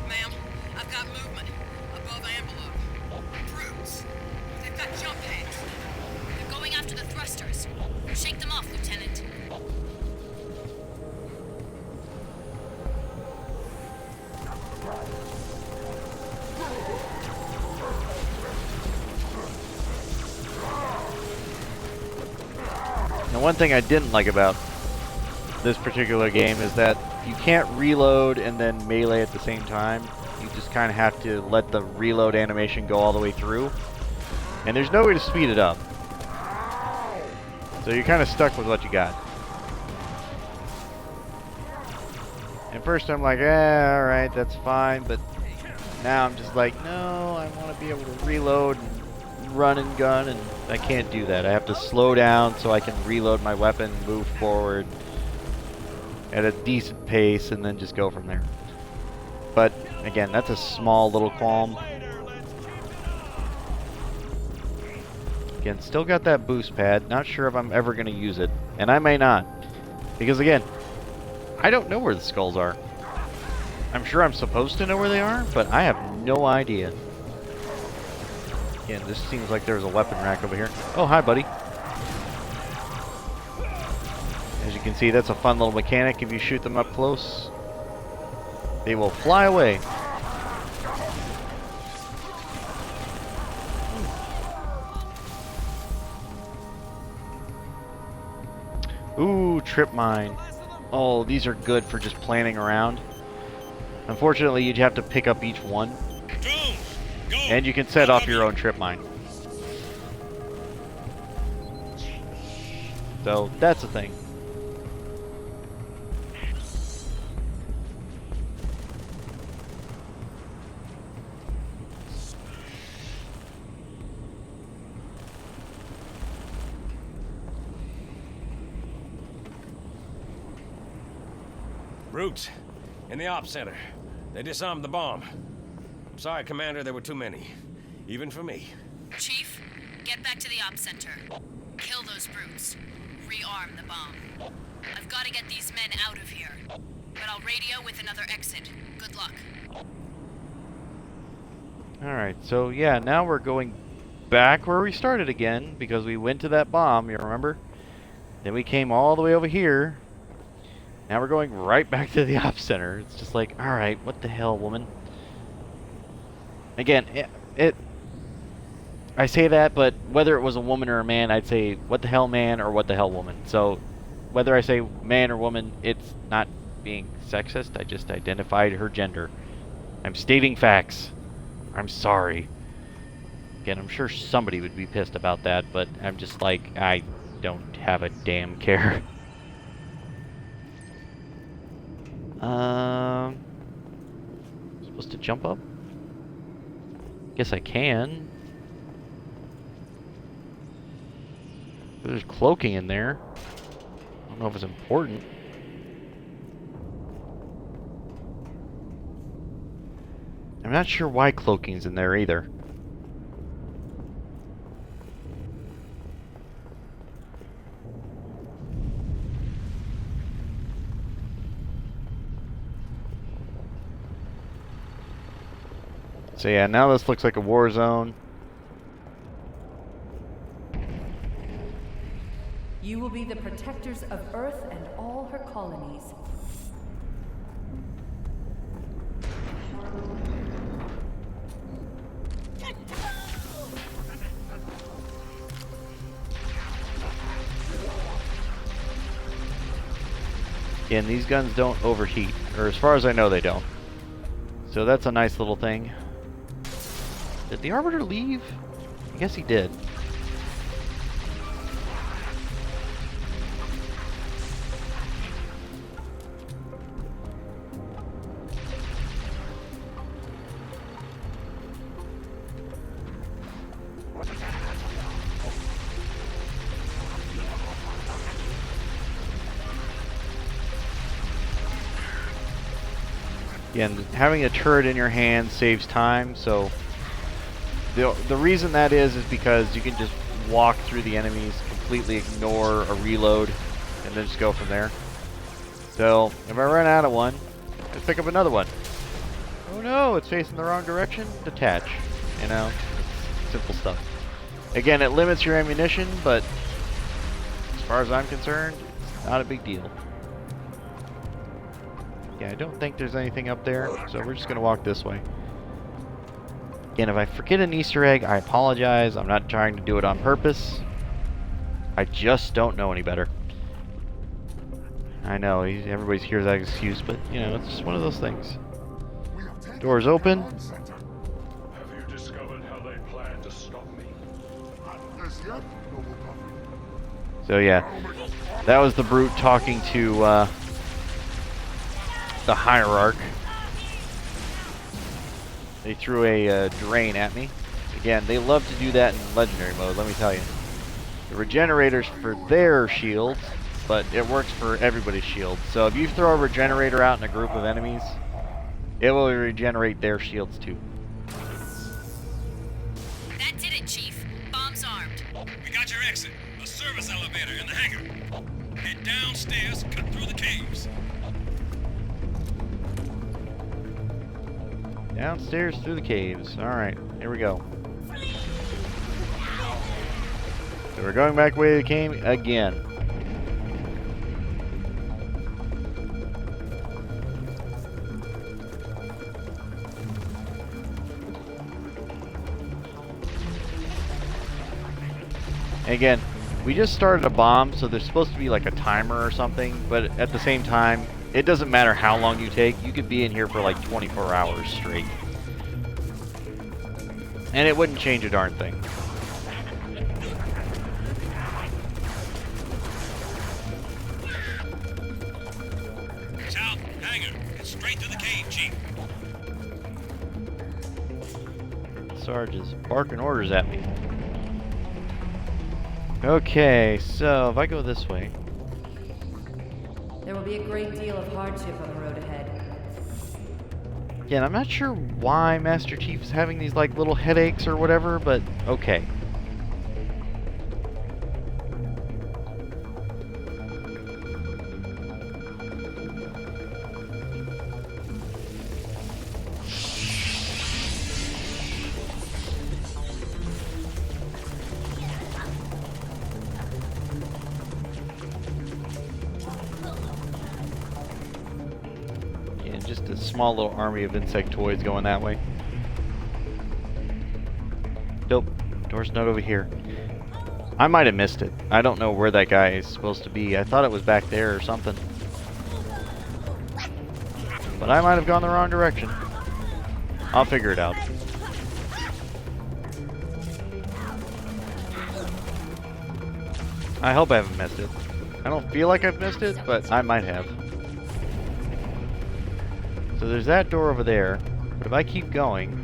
Speaker 10: Ma'am, I've got movement above envelope. Brutes. They've got jump hands.
Speaker 11: They're going after the thrusters. Shake them off, Lieutenant.
Speaker 1: Now, one thing I didn't like about this particular game is that you can't reload and then melee at the same time. You just kind of have to let the reload animation go all the way through. And there's no way to speed it up. So you're kind of stuck with what you got. And first I'm like, alright, that's fine. But now I'm just like, no, I want to be able to reload and run and gun, and I can't do that. I have to slow down so I can reload my weapon, move forward at a decent pace, and then just go from there. But again, that's a small little qualm. Again, still got that boost pad. Not sure if I'm ever going to use it, and I may not, because again, I don't know where the skulls are. I'm sure I'm supposed to know where they are, but I have no idea. Again, this seems like there's a weapon rack over here. Oh, hi, buddy. As you can see, that's a fun little mechanic. If you shoot them up close, they will fly away. Ooh, trip mine. Oh, these are good for just planning around. Unfortunately, you'd have to pick up each one. And you can set off your own trip mine. So, that's the thing.
Speaker 6: Brutes. In the ops center. They disarmed the bomb. Sorry, Commander, there were too many. Even for me.
Speaker 11: Chief, get back to the ops center. Kill those brutes. Rearm the bomb. I've got to get these men out of here. But I'll radio with another exit. Good luck.
Speaker 1: Alright, so yeah, now we're going back where we started again, because we went to that bomb, you remember? Then we came all the way over here. Now we're going right back to the ops center. It's just like, alright, what the hell, woman? Again, I say that, but whether it was a woman or a man, I'd say, what the hell, man, or what the hell, woman. So, whether I say man or woman, it's not being sexist. I just identified her gender. I'm stating facts. I'm sorry. Again, I'm sure somebody would be pissed about that, but I'm just like, I don't have a damn care. Supposed to jump up? Guess I can. There's cloaking in there. I don't know if it's important. I'm not sure why cloaking's in there either. So yeah, now this looks like a war zone.
Speaker 13: You will be the protectors of Earth and all her colonies.
Speaker 1: Again, these guns don't overheat, or as far as I know they don't. So that's a nice little thing. Did the Arbiter leave? I guess he did. Again, having a turret in your hand saves time, so the reason that is because you can just walk through the enemies, completely ignore a reload, and then just go from there. So, if I run out of one, I pick up another one. Oh no, it's facing the wrong direction? Detach. You know, simple stuff. Again, it limits your ammunition, but as far as I'm concerned, it's not a big deal. Yeah, I don't think there's anything up there, so we're just going to walk this way. Again, if I forget an Easter egg, I apologize. I'm not trying to do it on purpose. I just don't know any better. I know, everybody hears that excuse, but, you know, it's just one of those things. Doors open.
Speaker 8: Have you discovered how they plan to stop me? As yet, Noble Puppy.
Speaker 1: So, yeah, that was the brute talking to, the Hierarch. They threw a drain at me. Again, they love to do that in Legendary mode, let me tell you. The regenerators for their shields, but it works for everybody's shield. So if you throw a regenerator out in a group of enemies, it will regenerate their shields too.
Speaker 10: That did it, Chief. Bomb's armed.
Speaker 6: We got your exit. A service elevator in the hangar. Head downstairs, cut through the caves.
Speaker 1: Downstairs through the caves. Alright, here we go. So we're going back the way we came again. Again, we just started a bomb, so there's supposed to be like a timer or something, but at the same time, it doesn't matter how long you take. You could be in here for like 24 hours straight. And it wouldn't change a darn thing.
Speaker 6: South hangar. It's straight to the cave, Chief.
Speaker 1: Sarge is barking orders at me. Okay, so if I go this way.
Speaker 13: There will be a great deal of hardship on the road ahead.
Speaker 1: Again, I'm not sure why Master Chief is having these like little headaches or whatever, but okay. Just a small little army of insectoids going that way. Nope, door's not over here. I might have missed it. I don't know where that guy is supposed to be. I thought it was back there or something. But I might have gone the wrong direction. I'll figure it out. I hope I haven't missed it. I don't feel like I've missed it, but I might have. So there's that door over there, but if I keep going...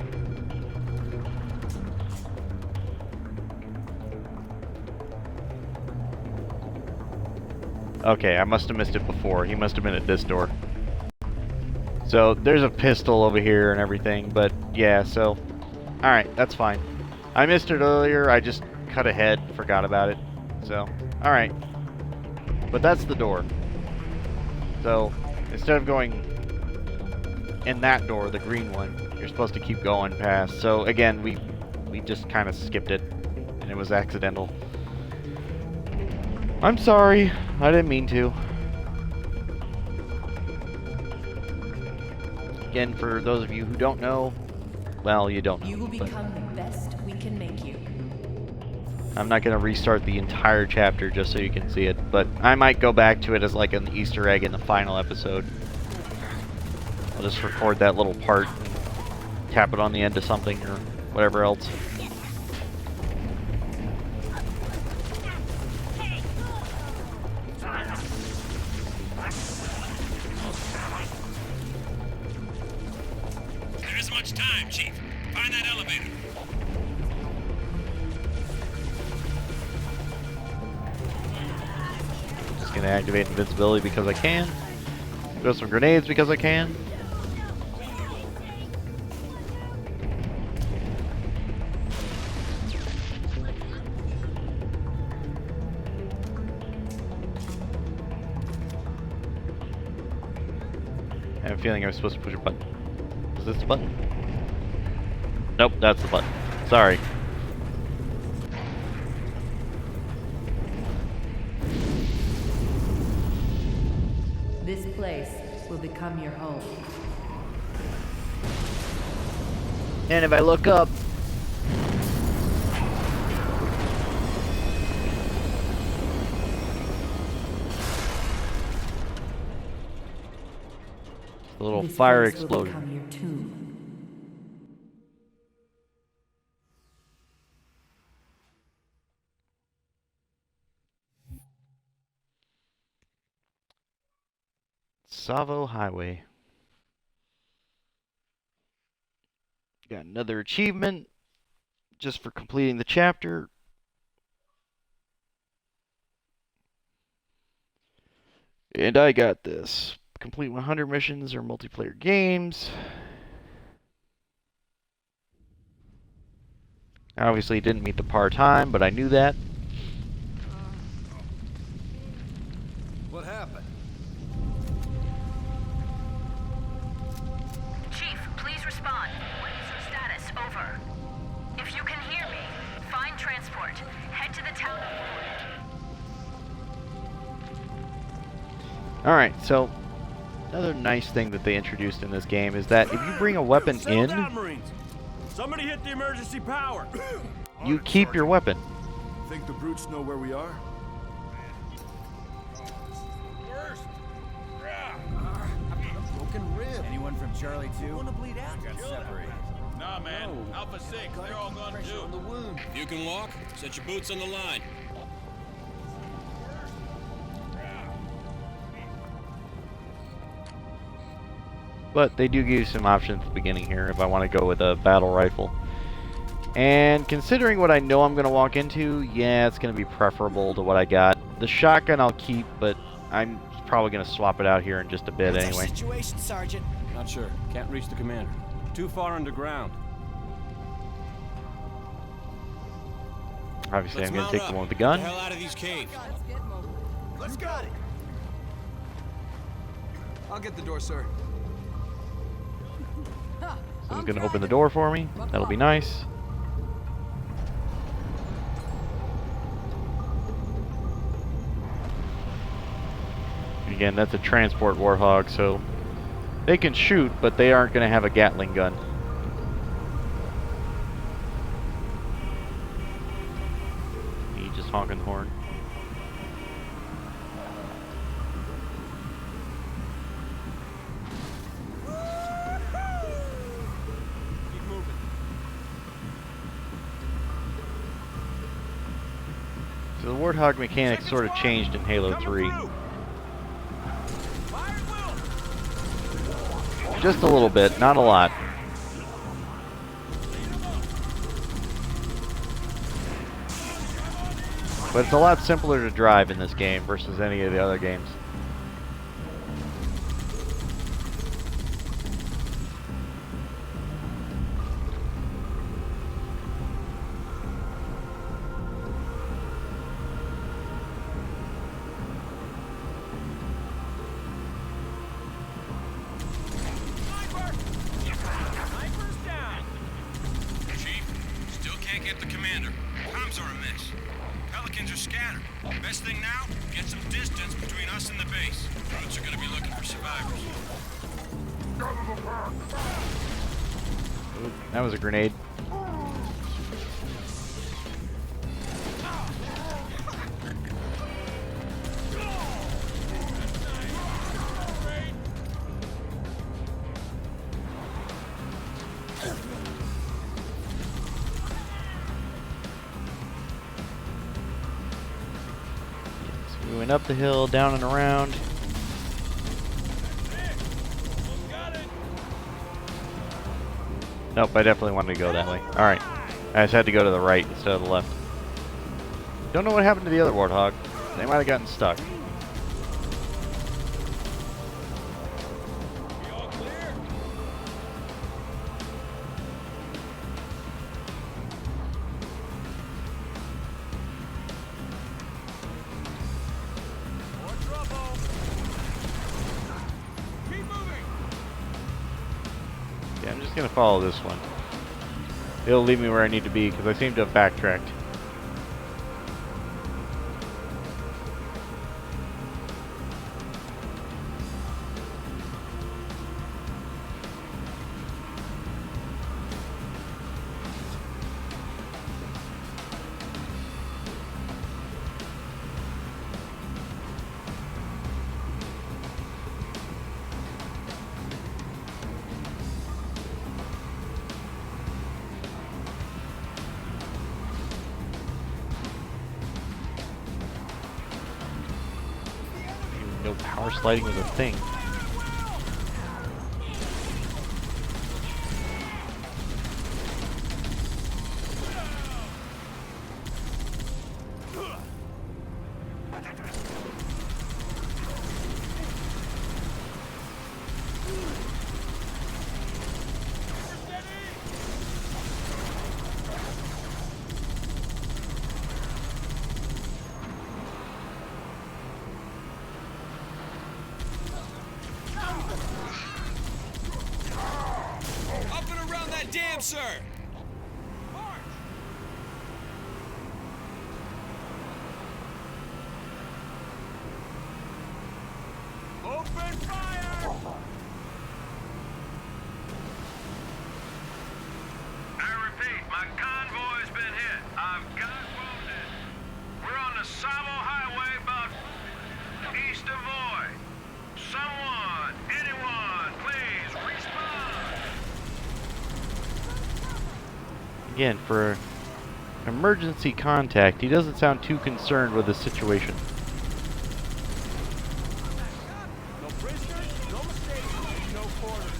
Speaker 1: Okay, I must have missed it before. He must have been at this door. So, there's a pistol over here and everything, but yeah, so... Alright, that's fine. I missed it earlier, I just cut ahead, forgot about it. So, alright. But that's the door. So, instead of going in that door, the green one, you're supposed to keep going past. So, again, we just kind of skipped it, and it was accidental. I'm sorry, I didn't mean to. Again, for those of you who don't know, well, you don't know.
Speaker 13: You will become the best we can make you.
Speaker 1: I'm not going to restart the entire chapter just so you can see it, but I might go back to it as like an Easter egg in the final episode. I'll just record that little part and tap it on the end of something or whatever else.
Speaker 5: There isn't much time, Chief. Find that elevator.
Speaker 1: Just gonna activate invincibility because I can. Throw some grenades because I can. I have a feeling I was supposed to push a button. Is this the button? Nope, that's the button. Sorry.
Speaker 13: This place will become your home.
Speaker 1: And if I look up, a little
Speaker 13: This
Speaker 1: fire
Speaker 13: place will
Speaker 1: explosion.
Speaker 13: become your tomb.
Speaker 1: Savo Highway. Got another achievement just for completing the chapter. And I got this. Complete 100 missions or multiplayer games. I obviously didn't meet the par time, but I knew that.
Speaker 3: What happened?
Speaker 10: Chief, please respond. What is your status? Over. If you can hear me, find transport. Head to the town of
Speaker 1: Alright, so another nice thing that they introduced in this game is that if you bring a weapon in,
Speaker 15: Marines. Somebody hit the emergency power.
Speaker 1: you keep your weapon.
Speaker 4: Think the brutes know where we are?
Speaker 3: Broken rib.
Speaker 9: Anyone from Charlie 2?
Speaker 3: Want to bleed out?
Speaker 9: Got separated.
Speaker 5: Nah, man.
Speaker 3: No.
Speaker 5: Alpha 6, they're all gone
Speaker 3: Pressure
Speaker 5: too.
Speaker 3: on the wound.
Speaker 5: If you can walk, set your boots on the line.
Speaker 1: But they do give you some options at the beginning here if I want to go with a battle rifle. And considering what I know I'm going to walk into, yeah, it's going to be preferable to what I got. The shotgun I'll keep, but I'm probably going to swap it out here in just a bit anyway.
Speaker 9: Situation, Sergeant.
Speaker 15: Not sure. Can't reach the commander. Too far underground.
Speaker 1: Obviously, I'm going to take the one with the gun.
Speaker 5: Get the hell out of these caves.
Speaker 3: Let's got it. I'll get the door, sir.
Speaker 1: Someone's going to open the door for me. That'll be nice. Again, that's a transport Warthog, so they can shoot, but they aren't going to have a Gatling gun. Me just honking the horn. So the Warthog mechanics sort of changed in Halo 3. Just a little bit, not a lot. But it's a lot simpler to drive in this game versus any of the other games.
Speaker 6: Get the commander. Comms are amiss. Pelicans are scattered. Best thing now, get some distance between us and the base. Brutes are gonna be looking for survivors.
Speaker 1: Ooh, that was a grenade. We went up the hill, down and around. Nope, I definitely wanted to go that way. Alright. I just had to go to the right instead of the left. Don't know what happened to the other Warthog. They might have gotten stuck. I'm just going to follow this one. It'll lead me where I need to be because I seem to have backtracked. No power sliding was a thing.
Speaker 5: Damn, sir! March! Open fire!
Speaker 6: I repeat, my convoy's been hit. I've got wounded. We're on the Savo Highway about east of Voy. Someone, anyone, please respond.
Speaker 1: Again, for emergency contact, he doesn't sound too concerned with the situation.
Speaker 5: No prisoners, no mistakes, no quarters.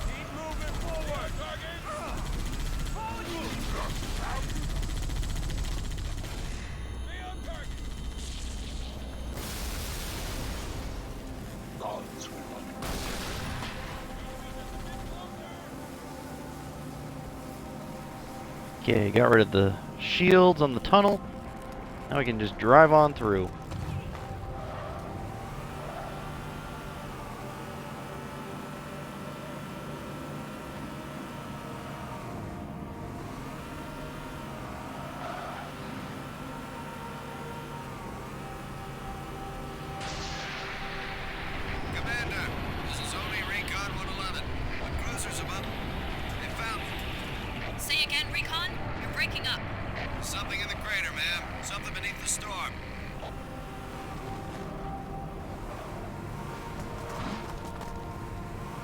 Speaker 5: Keep moving forward, target! Stay on target!
Speaker 8: Gods will
Speaker 1: Okay, got rid of the shields on the tunnel. Now we can just drive on through.
Speaker 6: Commander, this is only Recon 111. The cruiser's above. They found me.
Speaker 10: Say again, Recon? You're breaking up.
Speaker 6: Something in the crater, ma'am. Something beneath the storm.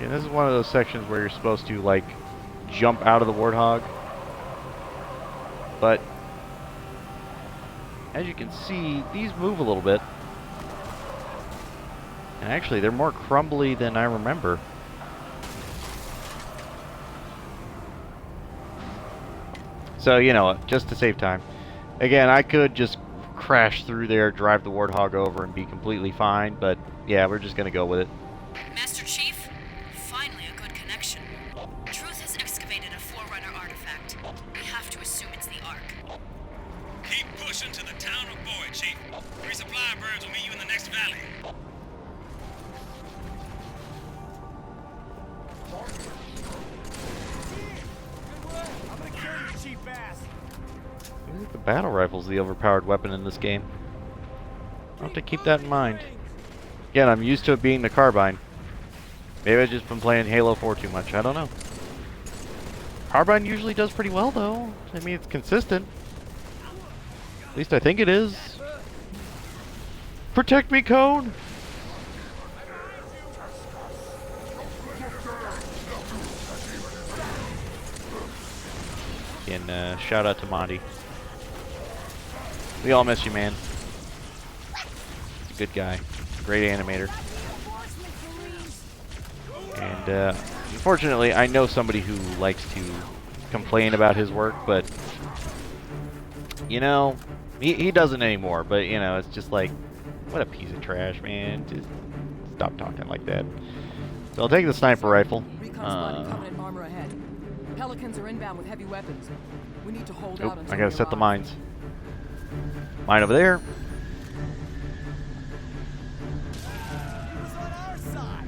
Speaker 1: Yeah, this is one of those sections where you're supposed to, like, jump out of the Warthog. But, as you can see, these move a little bit. And actually, they're more crumbly than I remember. So, you know what, just to save time. Again, I could just crash through there, drive the Warthog over, and be completely fine, but yeah, we're just gonna go with it.
Speaker 11: Master Chief, finally a good connection. Truth has excavated a Forerunner artifact. We have to assume it's the Ark.
Speaker 5: Keep pushing to the town of Boyd, Chief. Resupply birds will meet you in the next valley.
Speaker 3: I'm gonna kill you, Chief Bass.
Speaker 1: I think the battle rifle's the overpowered weapon in this game. I'll have to keep that in mind. Again, I'm used to it being the carbine. Maybe I've just been playing Halo 4 too much, I don't know. Carbine usually does pretty well though. I mean, it's consistent. At least I think it is. Protect me, Cone! And shout out to Monty. We all miss you, man. He's a good guy. Great animator. And unfortunately, I know somebody who likes to complain about his work, but you know, he doesn't anymore. But you know, it's just like, what a piece of trash, man. Just stop talking like that. So I'll take the sniper rifle.
Speaker 16: Recon spotting Covenant armor ahead. Pelicans are inbound with heavy weapons. We need to hold out until
Speaker 1: I gotta
Speaker 16: they
Speaker 1: set the
Speaker 16: arrive.
Speaker 1: mines. Mine over there.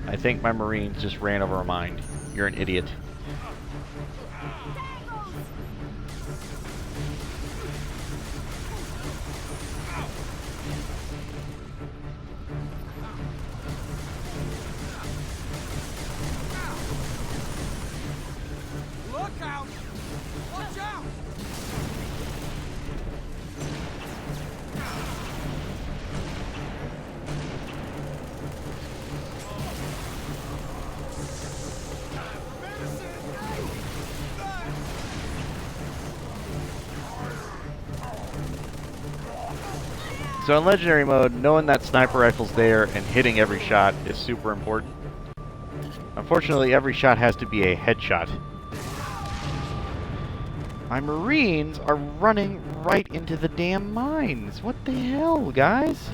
Speaker 1: I think my Marines just ran over a mine. You're an idiot.
Speaker 3: Look out! Watch out!
Speaker 1: So in Legendary mode, knowing that sniper rifle's there and hitting every shot is super important. Unfortunately, every shot has to be a headshot. My Marines are running right into the damn mines. What the hell, guys?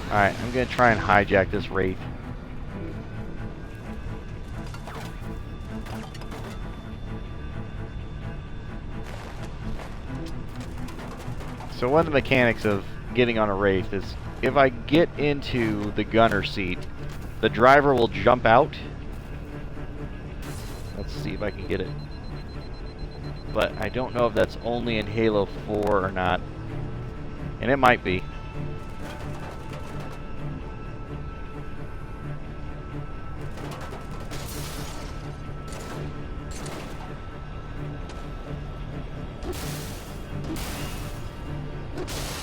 Speaker 1: Alright, I'm gonna try and hijack this Wraith. So one of the mechanics of getting on a Wraith is if I get into the gunner seat, the driver will jump out. Let's see if I can get it. But I don't know if that's only in Halo 4 or not. And it might be.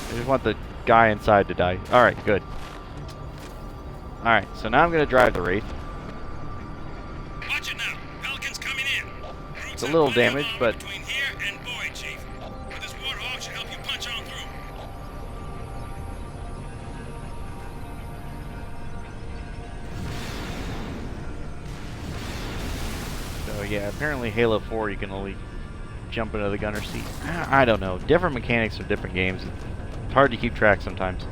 Speaker 1: I just want the guy inside to die. Alright, good. Alright, so now I'm going to drive the Wraith.
Speaker 5: Watch it now. Pelicans coming in.
Speaker 1: It's a little damage, but
Speaker 5: Between here and Boyd, Chief. But this Warthog should help you punch on through.
Speaker 1: so yeah, apparently Halo 4 you can only jump into the gunner seat. I don't know. Different mechanics for different games. It's hard to keep track sometimes.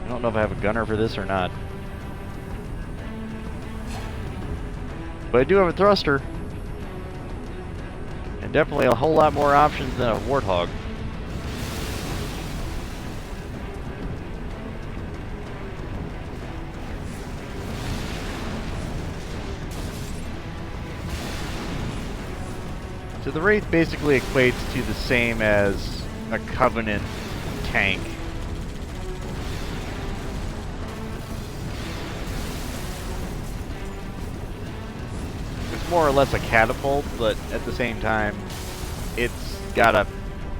Speaker 1: I don't know if I have a gunner for this or not. But I do have a thruster. And definitely a whole lot more options than a Warthog. So the Wraith basically equates to the same as a Covenant tank. It's more or less a catapult, but at the same time, it's got a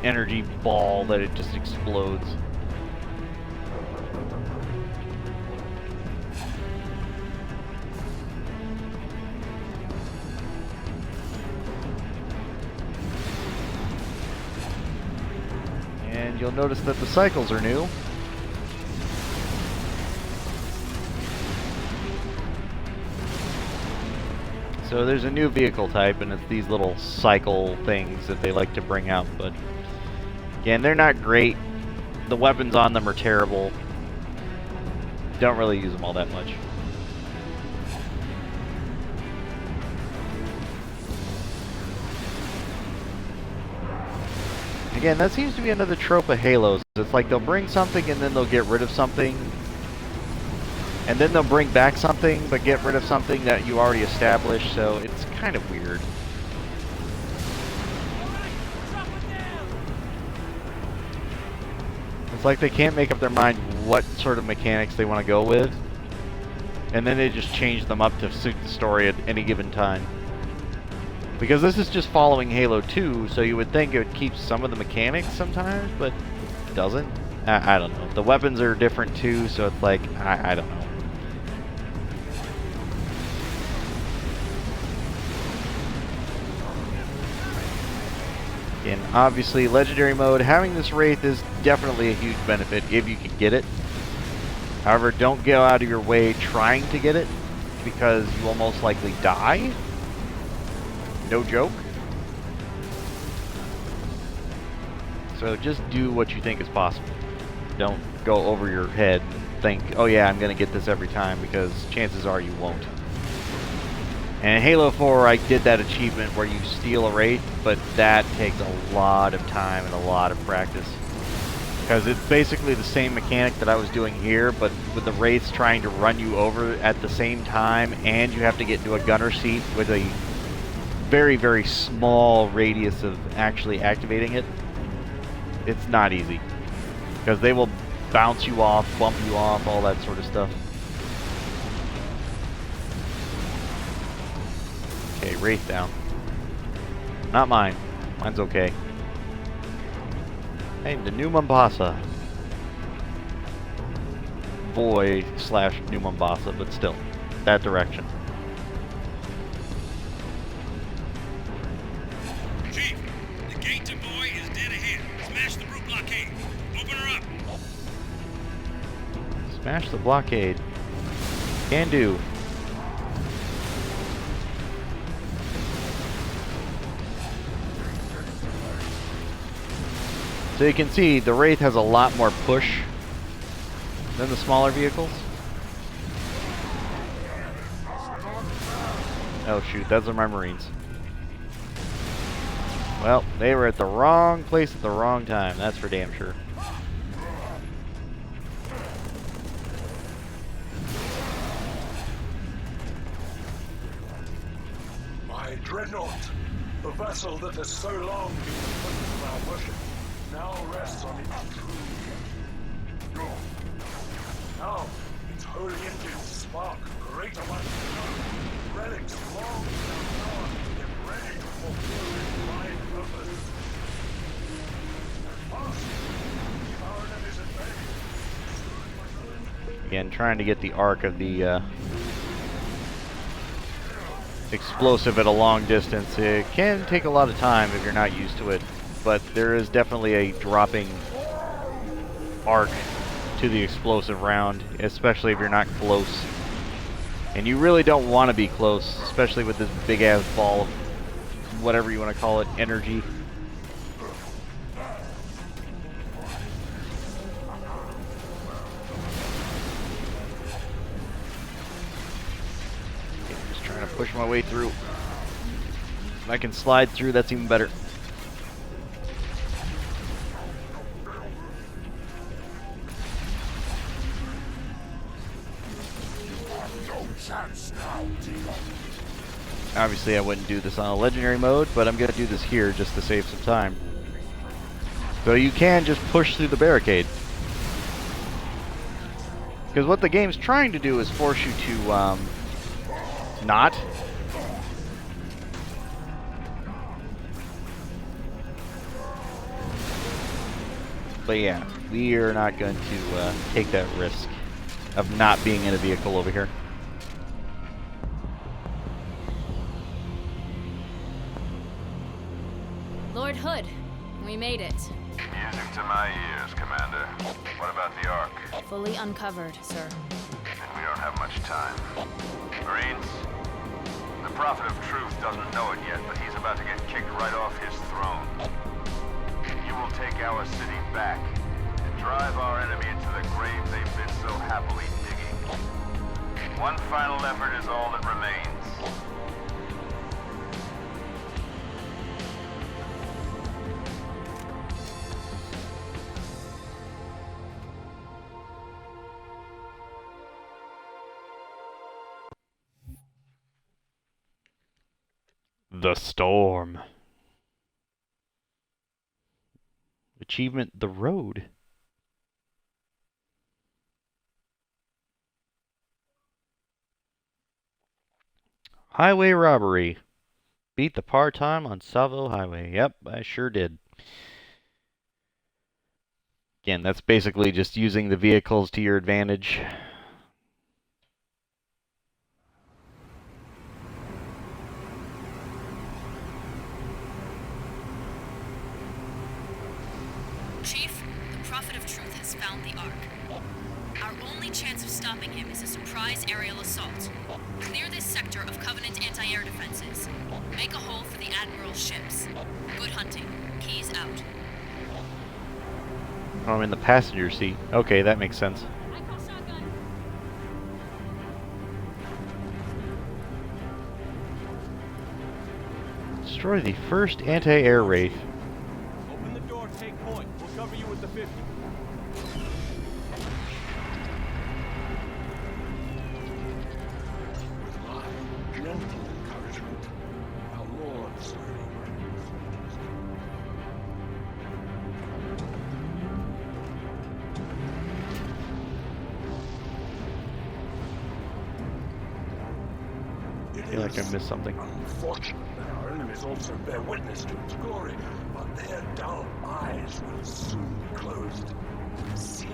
Speaker 1: energy ball that it just explodes. And you'll notice that the cycles are new. So there's a new vehicle type, and it's these little cycle things that they like to bring out, but again, they're not great. The weapons on them are terrible. Don't really use them all that much. Again, that seems to be another trope of Halos. It's like they'll bring something and then they'll get rid of something. And then they'll bring back something, but get rid of something that you already established, so it's kind of weird. It's like they can't make up their mind what sort of mechanics they want to go with, and then they just change them up to suit the story at any given time. Because this is just following Halo 2, so you would think it would keep some of the mechanics sometimes, but it doesn't. I don't know. The weapons are different too, so it's like, I don't know. And obviously, Legendary Mode, having this Wraith is definitely a huge benefit if you can get it. However, don't go out of your way trying to get it, because you will most likely die. No joke. So just do what you think is possible. Don't go over your head and think, oh yeah, I'm going to get this every time, because chances are you won't. And in Halo 4, I did that achievement where you steal a Wraith, but that takes a lot of time and a lot of practice. Because it's basically the same mechanic that I was doing here, but with the Wraiths trying to run you over at the same time, and you have to get into a gunner seat with a very, very small radius of actually activating it. It's not easy. Because they will bounce you off, bump you off, all that sort of stuff. Okay, Wraith down. Not mine. Mine's okay. Hey, the New Mombasa. Boy / New Mombasa, but still. That direction.
Speaker 5: Chief, the gate to Boy is dead ahead. Smash the brute blockade. Open her up.
Speaker 1: Smash the blockade. Can do. So you can see the Wraith has a lot more push than the smaller vehicles. Oh shoot, those are my Marines. Well, they were at the wrong place at the wrong time, that's for damn sure.
Speaker 8: My dreadnought, the vessel that has so long been put to our worship, now rests on its true. Now, its holy engines spark greater ones. Relics long power to get ready to fulfill its divine purpose. Fast, keep our enemies at bay.
Speaker 1: Again, trying to get the arc of the explosive at a long distance. It can take a lot of time if you're not used to it. But there is definitely a dropping arc to the explosive round, especially if you're not close. And you really don't want to be close, especially with this big ass ball of whatever you want to call it, energy. Okay, just trying to push my way through. If I can slide through, that's even better. Obviously I wouldn't do this on a legendary mode, but I'm going to do this here just to save some time. So you can just push through the barricade. Because what the game's trying to do is force you to not. But yeah, we are not going to take that risk of not being in a vehicle over here.
Speaker 11: Lord Hood, we made it.
Speaker 12: Music to my ears, Commander. What about the Ark?
Speaker 11: Fully uncovered, sir.
Speaker 12: And we don't have much time. Marines, the The Prophet of Truth doesn't know it yet, but he's about to get kicked right off his throne. You will take our city back and drive our enemy into the grave they've been so happily digging. One final effort is all that remains.
Speaker 1: The Storm. Achievement: The Road. Highway robbery. Beat the part-time on Salvo Highway. Yep, I sure did. Again, that's basically just using the vehicles to your advantage.
Speaker 11: Chief, the Prophet of Truth has found the Ark. Our only chance of stopping him is a surprise aerial assault. Clear this sector of Covenant anti-air defenses. Make a hole for the Admiral's ships. Good hunting. Keys out.
Speaker 1: Oh, I'm in the passenger seat. Okay, that makes sense. Destroy the first anti-air wraith.
Speaker 15: Open the door, take point. We'll cover you with the 50.
Speaker 8: With my gentle encouragement, our Lord slowly brings.
Speaker 1: I feel like I missed something.
Speaker 8: Unfortunate that our enemies also bear witness to its glory, but their dull eyes will soon be closed. Sealed.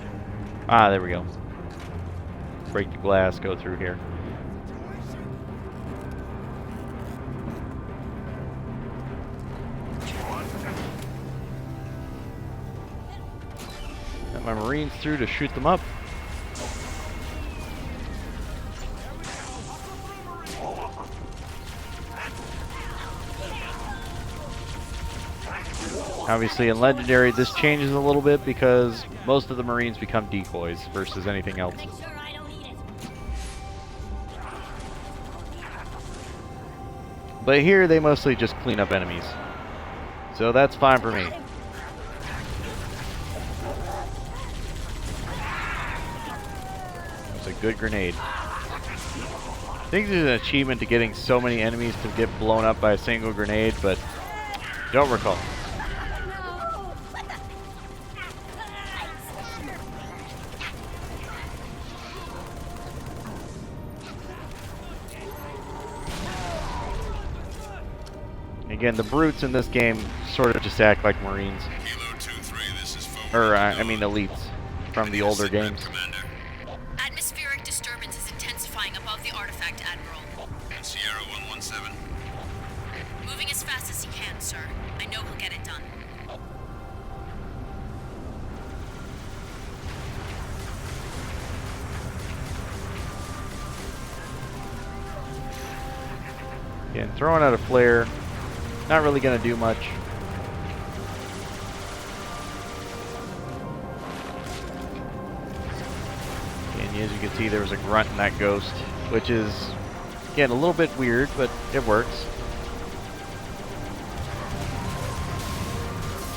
Speaker 1: Ah, there we go. Break the glass, go through here. Got my Marines through to shoot them up. Obviously in Legendary this changes a little bit because most of the Marines become decoys versus anything else. But here they mostly just clean up enemies. So that's fine for me. It's a good grenade. I think there's an achievement to getting so many enemies to get blown up by a single grenade, but don't recall. Again, the brutes in this game sort of just act like Marines. I mean elites from the older games.
Speaker 11: Atmospheric disturbance is intensifying above the artifact, Admiral.
Speaker 5: And Sierra 117.
Speaker 11: Moving as fast as he can, sir. I know he'll get it done.
Speaker 1: Again, throwing out a flare. Not really going to do much. And as you can see, there was a grunt in that ghost, which is, again, a little bit weird, but it works.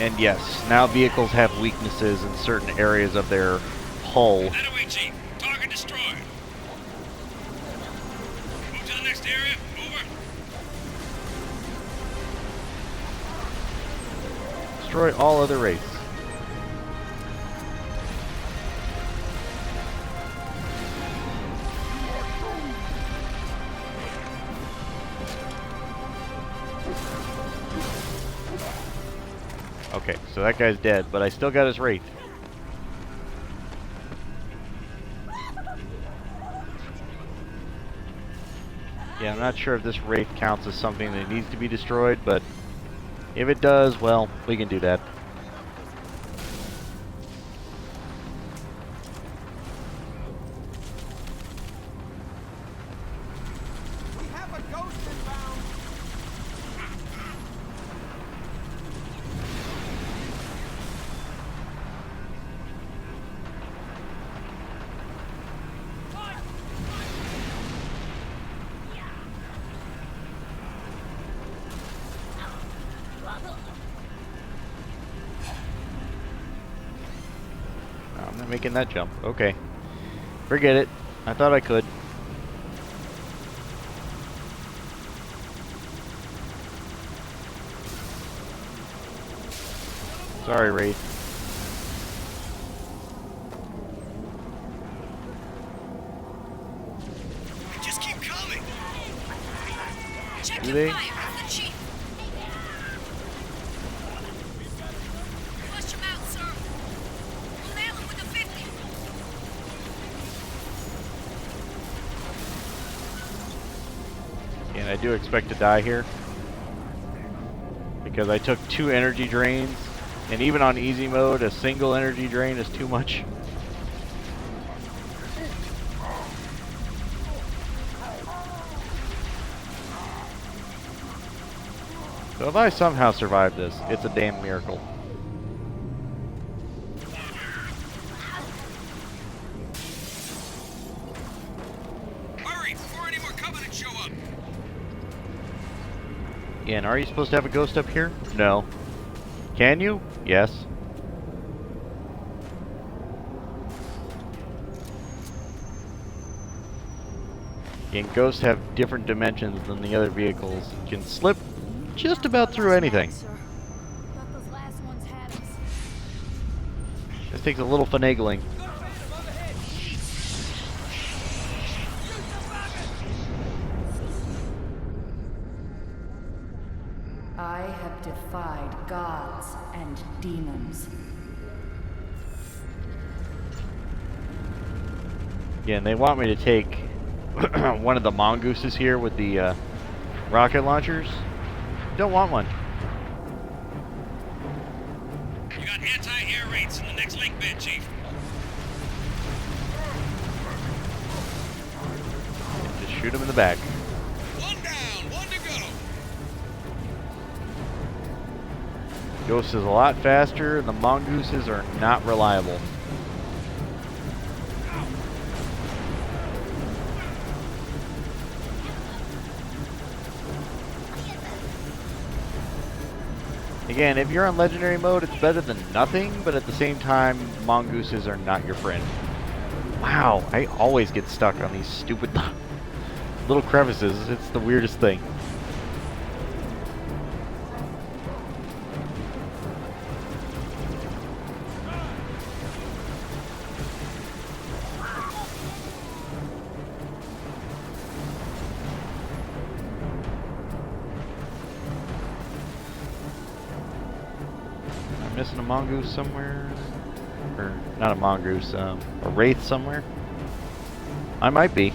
Speaker 1: And yes, now vehicles have weaknesses in certain areas of their hull.
Speaker 5: That away, Chief. Target destroyed. Move to the next area. Over.
Speaker 1: Destroy all other wraiths. Okay, so that guy's dead, but I still got his wraith. Yeah, I'm not sure if this wraith counts as something that needs to be destroyed, but if it does, well, we can do that.
Speaker 3: We have a ghost inbound.
Speaker 1: I'm not making that jump. Okay. Forget it. I thought I could. Sorry, Wraith.
Speaker 5: Just keep coming. Check
Speaker 1: Do they?
Speaker 5: fire. The chief. Flush him out, sir. We'll nail him with the 50.
Speaker 1: And I do expect to die here. Because I took 2 energy drains. And even on easy mode, a single energy drain is too much. So if I somehow survive this, it's a damn miracle.
Speaker 5: Hurry before any more Covenant show up.
Speaker 1: Yeah, and are you supposed to have a ghost up here? No. Can you? Yes. And ghosts have different dimensions than the other vehicles. You can slip just about through anything. This takes a little finagling.
Speaker 2: I have defied gods and demons.
Speaker 1: Again, they want me to take one of the mongooses here with the rocket launchers. Don't want one.
Speaker 5: You got anti-air raids in the next link bed, Chief.
Speaker 1: Just shoot him in the back.
Speaker 5: One down, one to go.
Speaker 1: Ghost is a lot faster, and the mongooses are not reliable. Again, if you're on legendary mode, it's better than nothing, but at the same time, mongooses are not your friend. Wow, I always get stuck on these stupid little crevices. It's the weirdest thing. Missing a mongoose somewhere? Or, not a mongoose, a wraith somewhere? I might be.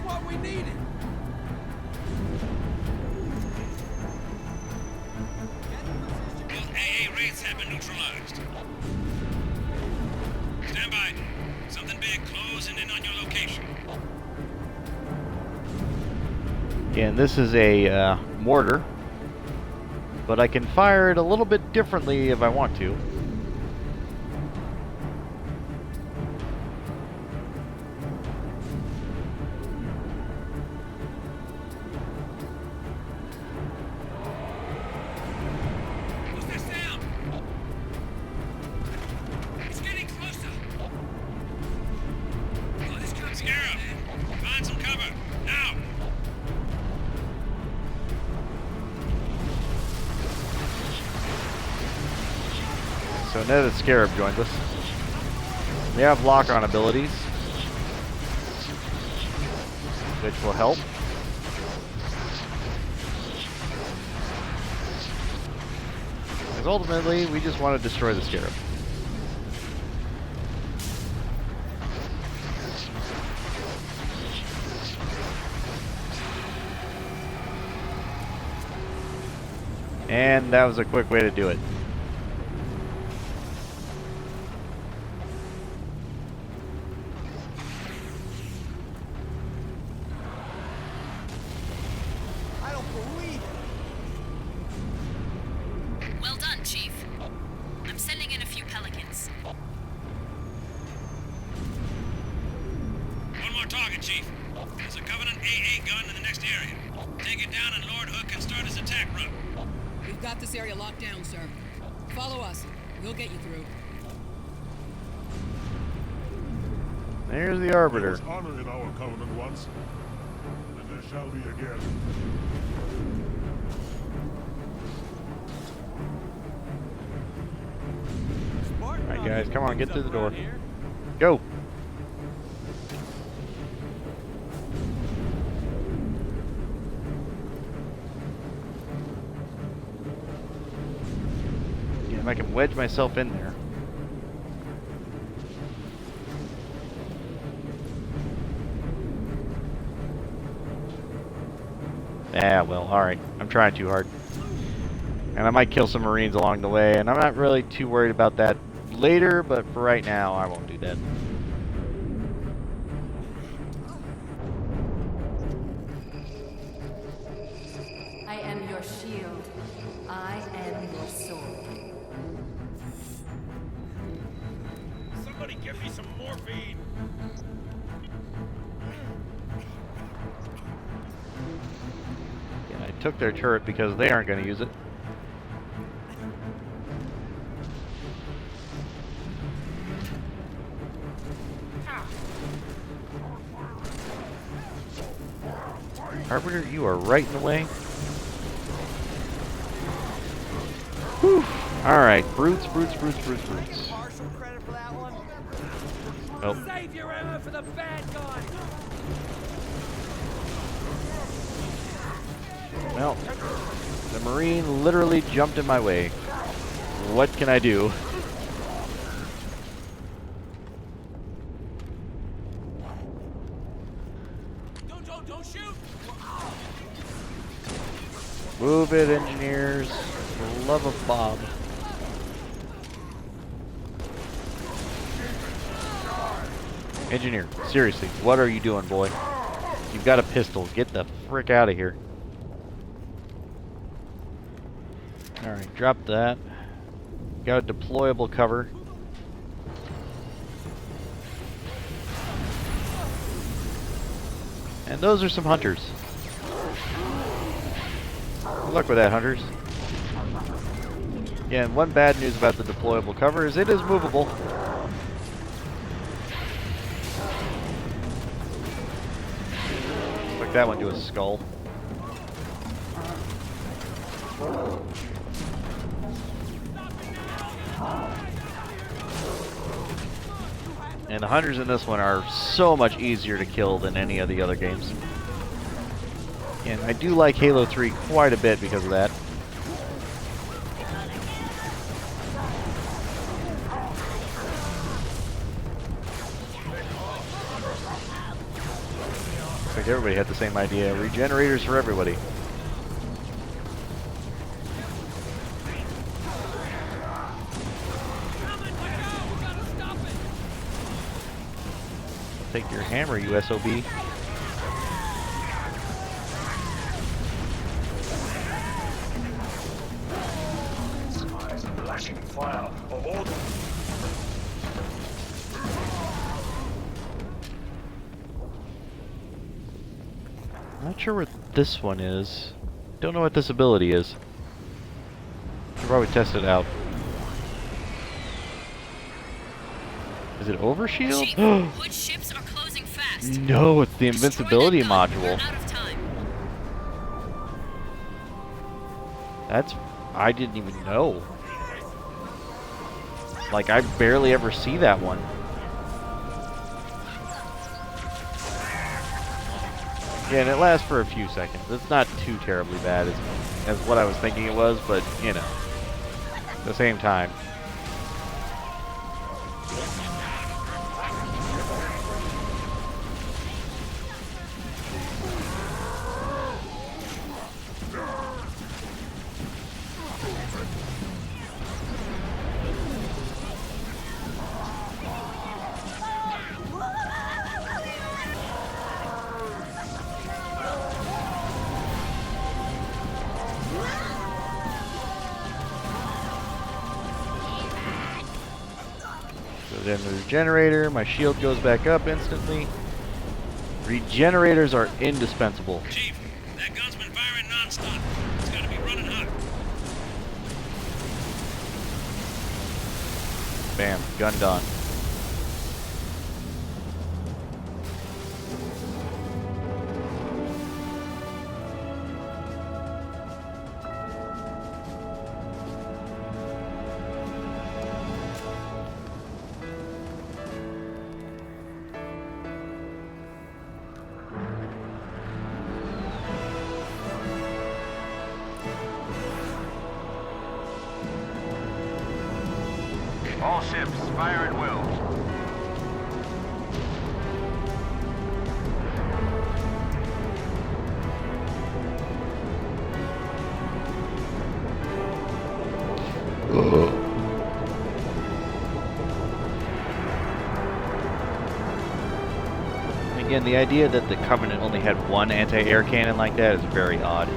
Speaker 3: What we needed.
Speaker 5: Both AA raids have been neutralized. Stand by. Something big closing in on your location.
Speaker 1: Again, this is a mortar, but I can fire it a little bit differently if I want to. So now that Scarab joins us, we have lock-on abilities, which will help. Because ultimately, we just want to destroy the Scarab. And that was a quick way to do it.
Speaker 5: Chief. There's a Covenant AA gun in the next area. Take it down and Lord Hook can start his attack run.
Speaker 16: We've got this area locked down, sir. Follow us. We'll get you through.
Speaker 1: There's the Arbiter.
Speaker 14: There was honor in our Covenant once, and there shall be again.
Speaker 1: Alright guys, come on, get through the door. Go! Yeah, if I can wedge myself in there. Ah, well, alright. I'm trying too hard. And I might kill some Marines along the way, and I'm not really too worried about that later, but for right now, I won't do that.
Speaker 13: I am your shield. I am your sword.
Speaker 5: Somebody give me some morphine!
Speaker 1: Yeah, I took their turret because they aren't going to use it. Arbiter, you are right in the way. Whew. Alright, brutes. Nope.
Speaker 17: Save your ammo for the bad guys.
Speaker 1: Well, the Marine literally jumped in my way. What can I do?
Speaker 17: Don't shoot!
Speaker 1: Move it, engineers. For the love of Bob. Engineer, seriously, what are you doing, boy? You've got a pistol. Get the frick out of here. Alright, drop that. Got a deployable cover. And those are some hunters. Good luck with that, hunters. Again, one bad news about the deployable cover is it is movable. Looks like that one to a skull. And the hunters in this one are so much easier to kill than any of the other games. And I do like Halo 3 quite a bit because of that. Looks like everybody had the same idea. Regenerators for everybody. Take your hammer, you SOB.
Speaker 8: Skies are flashing fire of all.
Speaker 1: Not sure what this one is. Don't know what this ability is. Should probably test it out. Is it overshield?
Speaker 10: Hood ships are closing fast.
Speaker 1: No, it's the invincibility module. That's... I didn't even know. Like, I barely ever see that one. Yeah, and it lasts for a few seconds. It's not too terribly bad as what I was thinking it was, but, you know, at the same time. Then the generator, my shield goes back up instantly. Regenerators are indispensable.
Speaker 5: Chief, that gun's been firing non-stop. It's gotta be running hot.
Speaker 1: Bam, gun done.
Speaker 12: All ships, fire at will.
Speaker 1: Again, the idea that the Covenant only had one anti-air cannon like that is very odd.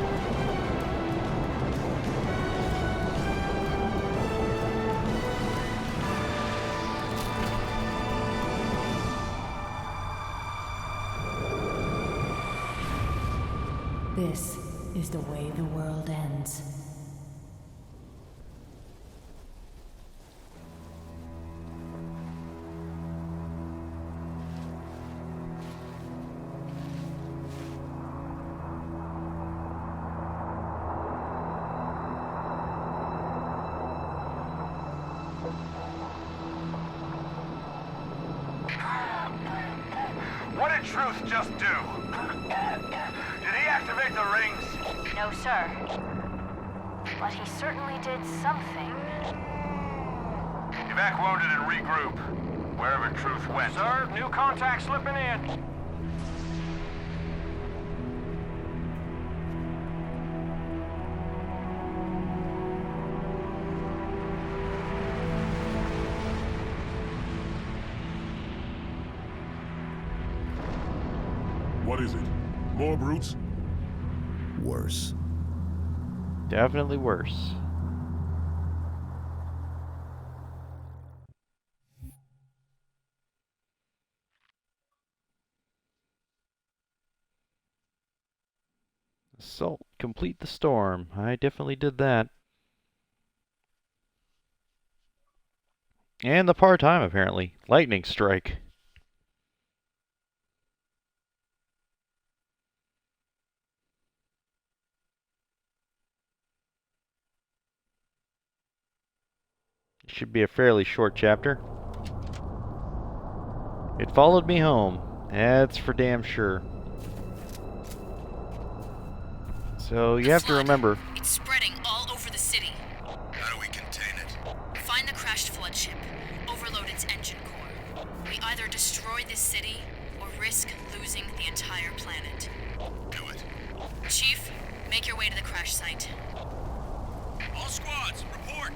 Speaker 2: This is the way the world ends.
Speaker 12: What did Truth just do? Did he activate the rings?
Speaker 10: No, sir. But he certainly did something.
Speaker 12: Evac wounded and regroup. Wherever Truth went.
Speaker 6: Sir, new contact slipping in.
Speaker 14: What is it? More brutes?
Speaker 7: Worse.
Speaker 1: Definitely worse. Assault, complete the storm. I definitely did that. And the part-time, apparently. Lightning strike. Should be a fairly short chapter. It followed me home. That's for damn sure. So you have to remember.
Speaker 11: It's spreading all over the city.
Speaker 5: How do we contain it?
Speaker 11: Find the crashed flood ship. Overload its engine core. We either destroy this city or risk losing the entire planet.
Speaker 5: Do it.
Speaker 11: Chief, make your way to the crash site.
Speaker 5: All squads, report.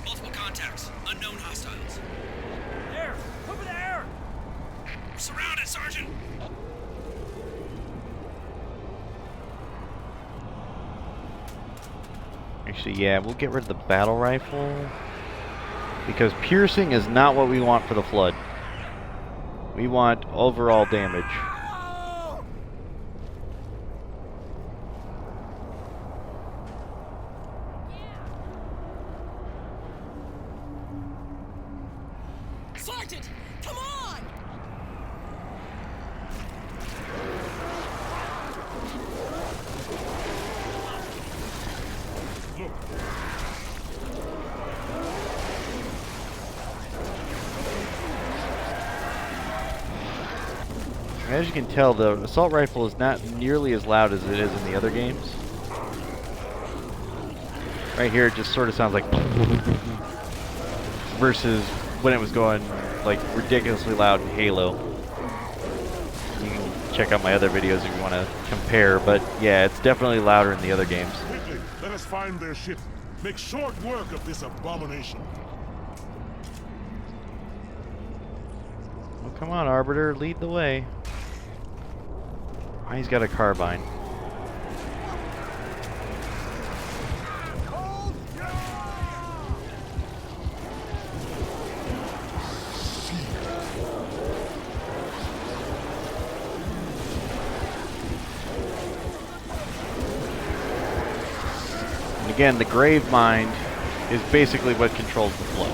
Speaker 5: Multiple contacts. Unknown hostiles.
Speaker 17: There! Over there!
Speaker 5: We're surrounded, Sergeant!
Speaker 1: Actually, yeah, we'll get rid of the battle rifle. Because piercing is not what we want for the flood. We want overall damage.
Speaker 17: Sergeant! Come on!
Speaker 1: As you can tell, the assault rifle is not nearly as loud as it is in the other games. Right here, it just sort of sounds like versus when it was going like ridiculously loud in Halo. You can check out my other videos if you want to compare, but yeah, it's definitely louder in the other games.
Speaker 14: Quickly, let us find their ship. Make short work of this abomination.
Speaker 1: Well, come on, Arbiter, lead the way. Oh, he's got a carbine. again, the Grave Mind is basically what controls the flow.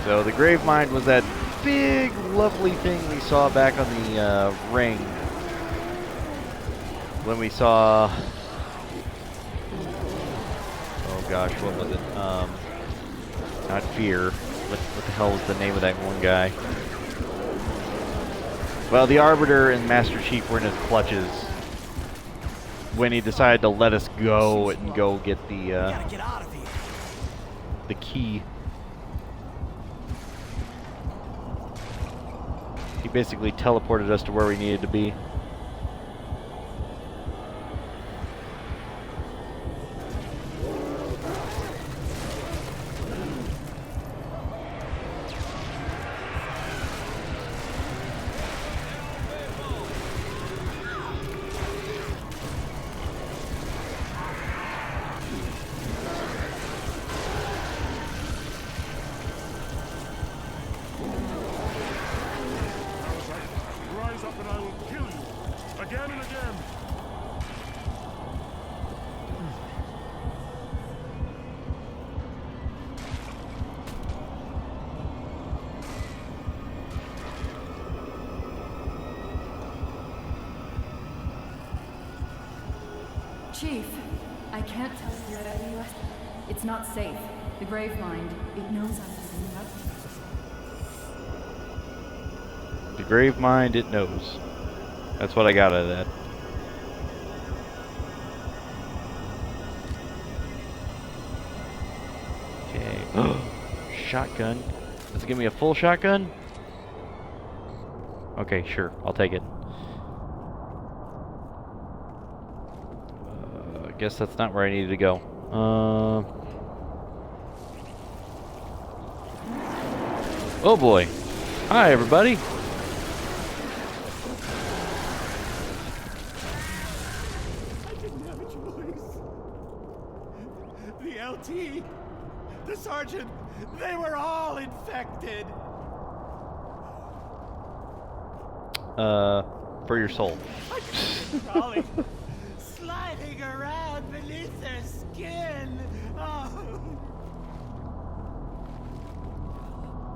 Speaker 1: So the Grave Mind was that big, lovely thing we saw back on the ring when we saw. Oh gosh, what was it? Not Fear. What the hell was the name of that one guy? Well, the Arbiter and Master Chief were in his clutches when he decided to let us go and go get the key. He basically teleported us to where we needed to be.
Speaker 14: Rise up and I will kill you. Again and again.
Speaker 13: Chief, I can't tell you that it's not safe. The Grave Mind, it knows I'm listening up.
Speaker 1: The Grave Mind, it knows. That's what I got out of that. Okay. Shotgun. Does it give me a full shotgun? Okay, sure. I'll take it. I guess that's not where I needed to go. Oh boy. Hi, everybody.
Speaker 17: I didn't have a choice. The LT, the sergeant, they were all infected.
Speaker 1: For your soul.
Speaker 17: I could see them crawling, sliding around beneath their skin. Oh.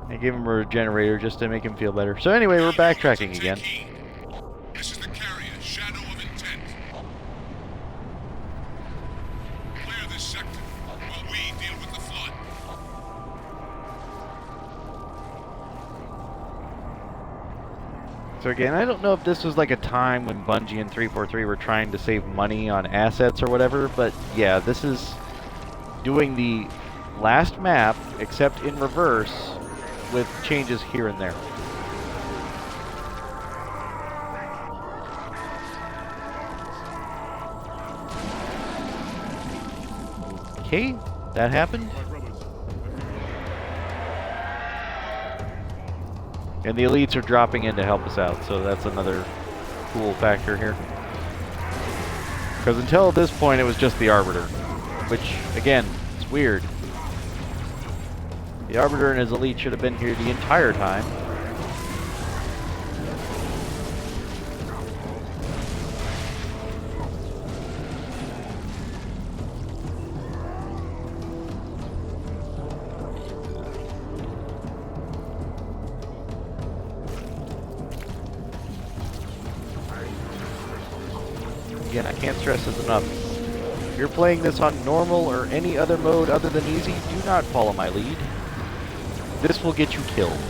Speaker 1: I gave him a regenerator just to make him feel better. So anyway, we're backtracking again.
Speaker 14: This is the carrier, Shadow of Intent. Clear this sector while we deal with the flood.
Speaker 1: So again, I don't know if this was like a time when Bungie and 343 were trying to save money on assets or whatever, but yeah, this is doing the last map, except in reverse, with changes here and there. Okay, that happened. And the elites are dropping in to help us out, so that's another cool factor here. Because until this point, it was just the Arbiter. Which, again, it's weird. The Arbiter and his elite should have been here the entire time. Again, I can't stress this enough. If you're playing this on normal or any other mode other than easy, do not follow my lead. This will get you killed.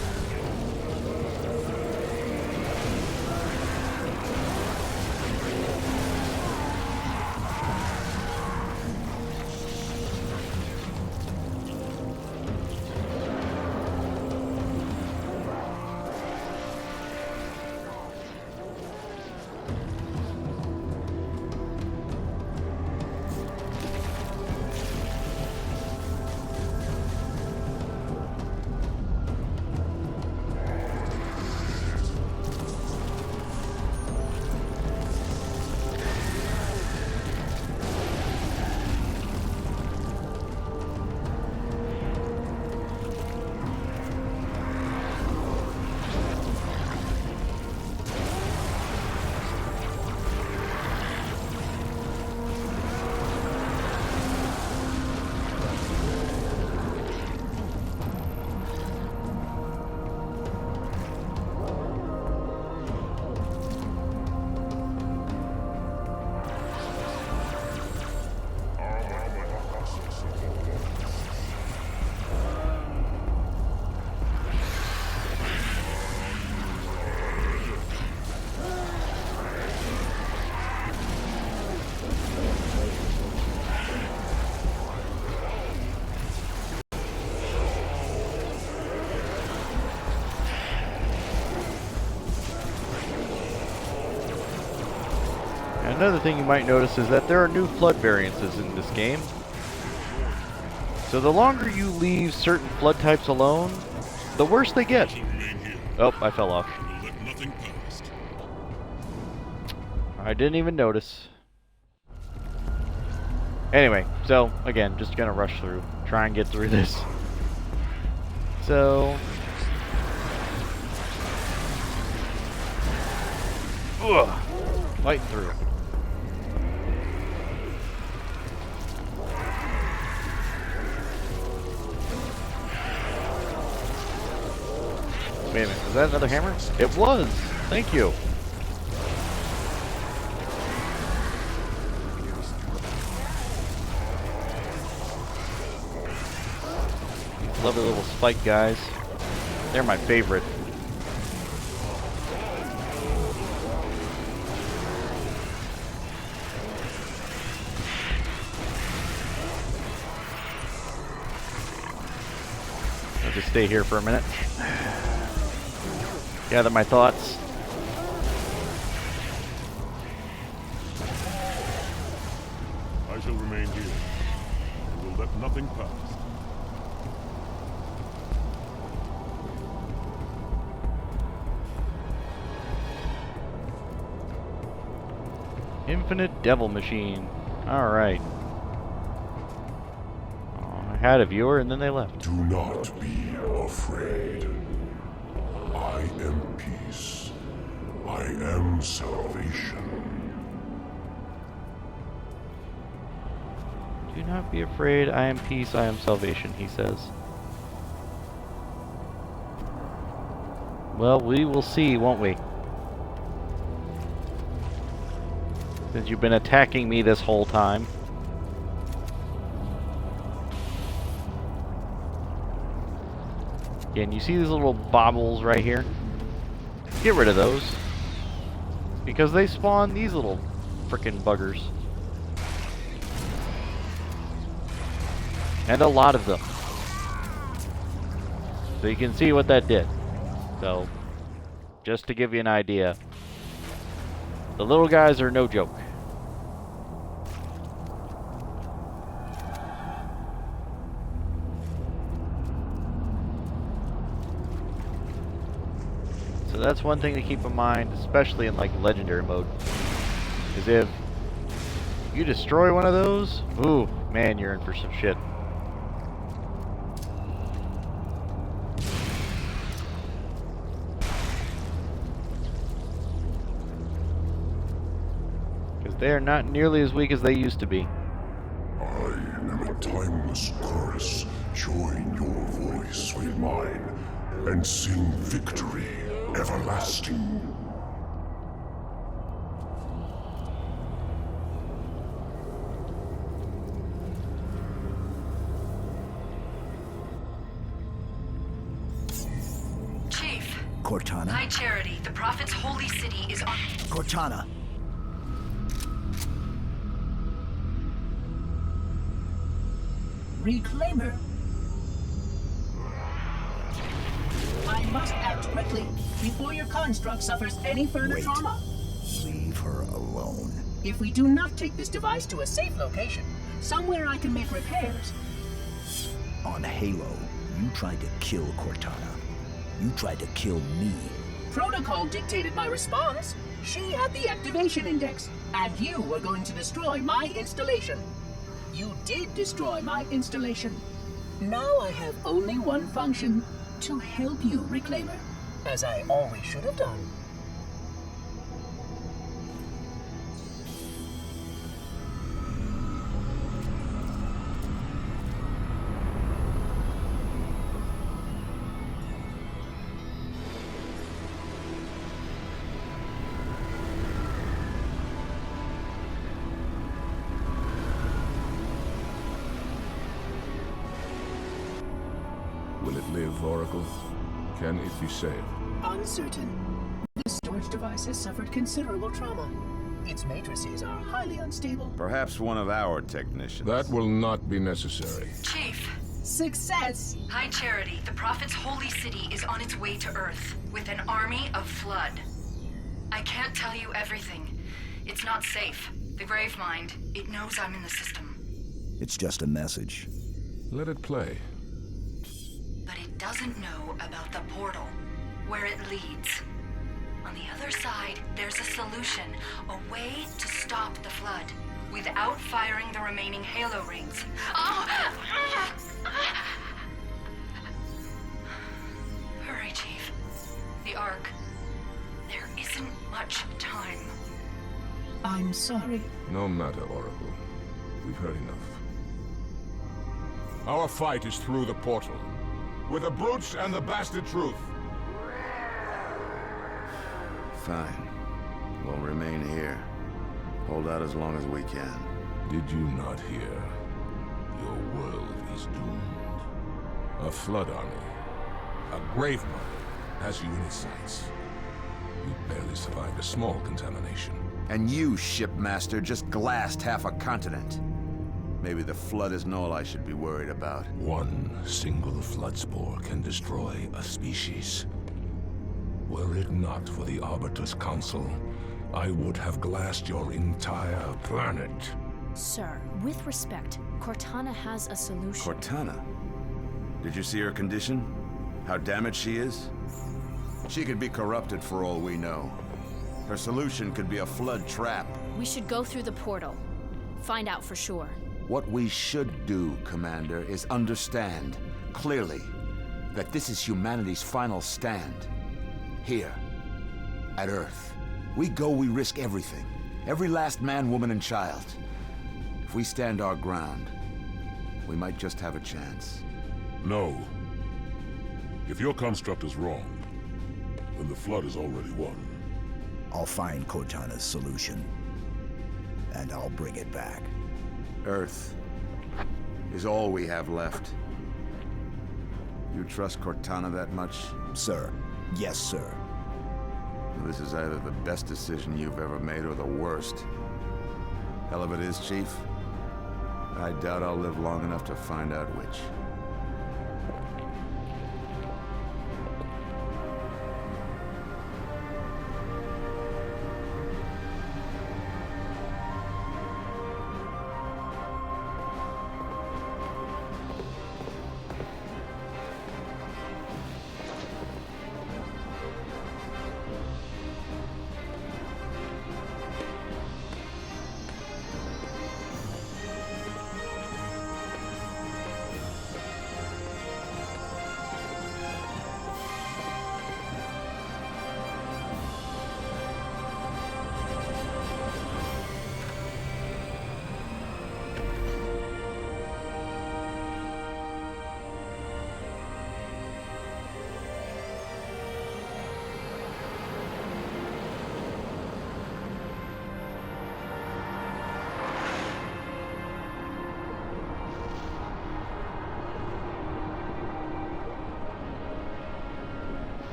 Speaker 1: And another thing you might notice is that there are new flood variances in this game. So the longer you leave certain flood types alone, the worse they get. Oh, I fell off. I didn't even notice. Anyway, so again, just gonna rush through, try and get through this. So, fighting through. Wait a minute, was that another hammer? It was! Thank you! Lovely little spike guys. They're my favorite. I'll just stay here for a minute. Gather my thoughts.
Speaker 14: I shall remain here. I will let nothing pass.
Speaker 1: Infinite Devil Machine. Alright. Oh, I had a viewer and then they left.
Speaker 8: Do not be afraid. I am peace. I am salvation.
Speaker 1: Do not be afraid. I am peace. I am salvation, he says. Well, we will see, won't we? Since you've been attacking me this whole time. Again, you see these little bobbles right here? Get rid of those. Because they spawn these little frickin' buggers. And a lot of them. So you can see what that did. So, just to give you an idea. The little guys are no joke. So that's one thing to keep in mind, especially in like legendary mode, is if you destroy one of those, ooh, man, you're in for some shit. Because they are not nearly as weak as they used to be.
Speaker 8: I am a timeless chorus. Join your voice with mine and sing victory everlasting.
Speaker 9: Chief. Cortana.
Speaker 10: High Charity, the Prophet's holy city is on...
Speaker 9: Cortana.
Speaker 18: Reclaimer. I must act quickly before your construct suffers any further trauma.
Speaker 9: Leave her alone.
Speaker 18: If we do not take this device to a safe location, somewhere I can make repairs.
Speaker 9: On Halo, you tried to kill Cortana. You tried to kill me.
Speaker 18: Protocol dictated my response. She had the activation index, and you were going to destroy my installation. You did destroy my installation. Now I have only one function. To help you, Reclaimer, as I always should have done.
Speaker 19: Will it live, Oracle? Can it be saved?
Speaker 18: Uncertain. The storage device has suffered considerable trauma. Its matrices are highly unstable.
Speaker 12: Perhaps one of our technicians.
Speaker 19: That will not be necessary.
Speaker 10: Chief.
Speaker 18: Success!
Speaker 10: High Charity, the Prophet's holy city is on its way to Earth with an army of Flood. I can't tell you everything.
Speaker 2: It's not safe. The Gravemind, it knows I'm in the system.
Speaker 7: It's just a message.
Speaker 19: Let it play.
Speaker 2: But it doesn't know about the portal, where it leads. On the other side, there's a solution, a way to stop the flood, without firing the remaining Halo rings. Hurry, Chief. The Ark. There isn't much time.
Speaker 18: I'm sorry.
Speaker 19: No matter, Oracle. We've heard enough.
Speaker 20: Our fight is through the portal. With the brutes and the bastard truth.
Speaker 21: Fine. We'll remain here. Hold out as long as we can.
Speaker 14: Did you not hear? Your world is doomed. A flood army, a Gravemind, has you in its sights. You barely survived a small contamination.
Speaker 21: And you, shipmaster, just glassed half a continent. Maybe the flood isn't all I should be worried about.
Speaker 14: One single flood spore can destroy a species. Were it not for the Arbiter's Council, I would have glassed your entire planet.
Speaker 11: Sir, with respect, Cortana has a solution.
Speaker 21: Cortana? Did you see her condition? How damaged she is? She could be corrupted for all we know. Her solution could be a flood trap.
Speaker 11: We should go through the portal. Find out for sure.
Speaker 21: What we should do, Commander, is understand, clearly, that this is humanity's final stand. Here, at Earth. We go, we risk everything. Every last man, woman, and child. If we stand our ground, we might just have a chance.
Speaker 14: No. If your construct is wrong, then the flood is already won.
Speaker 7: I'll find Cortana's solution. And I'll bring it back.
Speaker 21: Earth is all we have left. You trust Cortana that much?
Speaker 7: Sir. Yes, sir.
Speaker 21: This is either the best decision you've ever made or the worst. Hell of it is, Chief. I doubt I'll live long enough to find out which.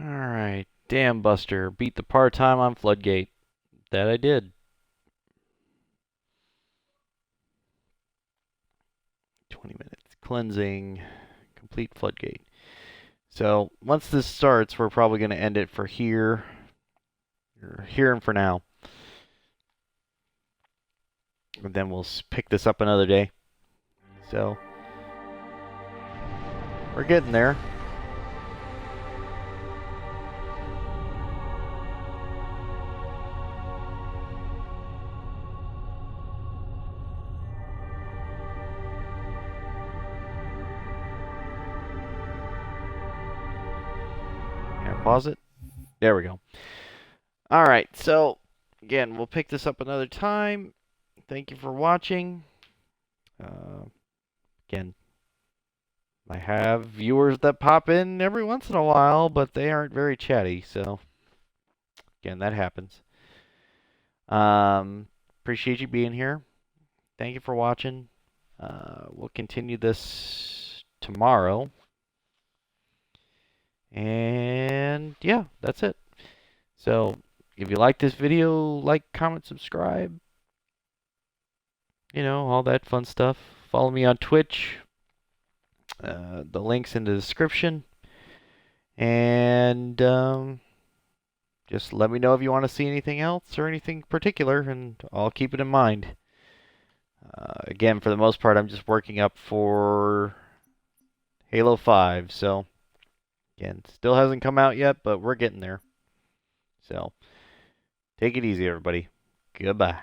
Speaker 1: Alright, Dam Buster. Beat the part-time on Floodgate. That I did. 20 minutes. Cleansing. Complete Floodgate. So, once this starts, we're probably going to end it for here. Or here and for now. And then we'll pick this up another day. So, we're getting there. Pause it. There we go. Alright, so again, we'll pick this up another time. Thank you for watching. Again, I have viewers that pop in every once in a while, but they aren't very chatty, so again, that happens. Appreciate you being here. Thank you for watching. We'll continue this tomorrow. And yeah, that's it. So if you like this video, like, comment, subscribe. you know, all that fun stuff. Follow me on Twitch. The link's in the description. And just let me know if you want to see anything else or anything particular, and I'll keep it in mind. Again, for the most part, I'm just working up for Halo 5. So, again, still hasn't come out yet, but we're getting there. So, take it easy, everybody. Goodbye.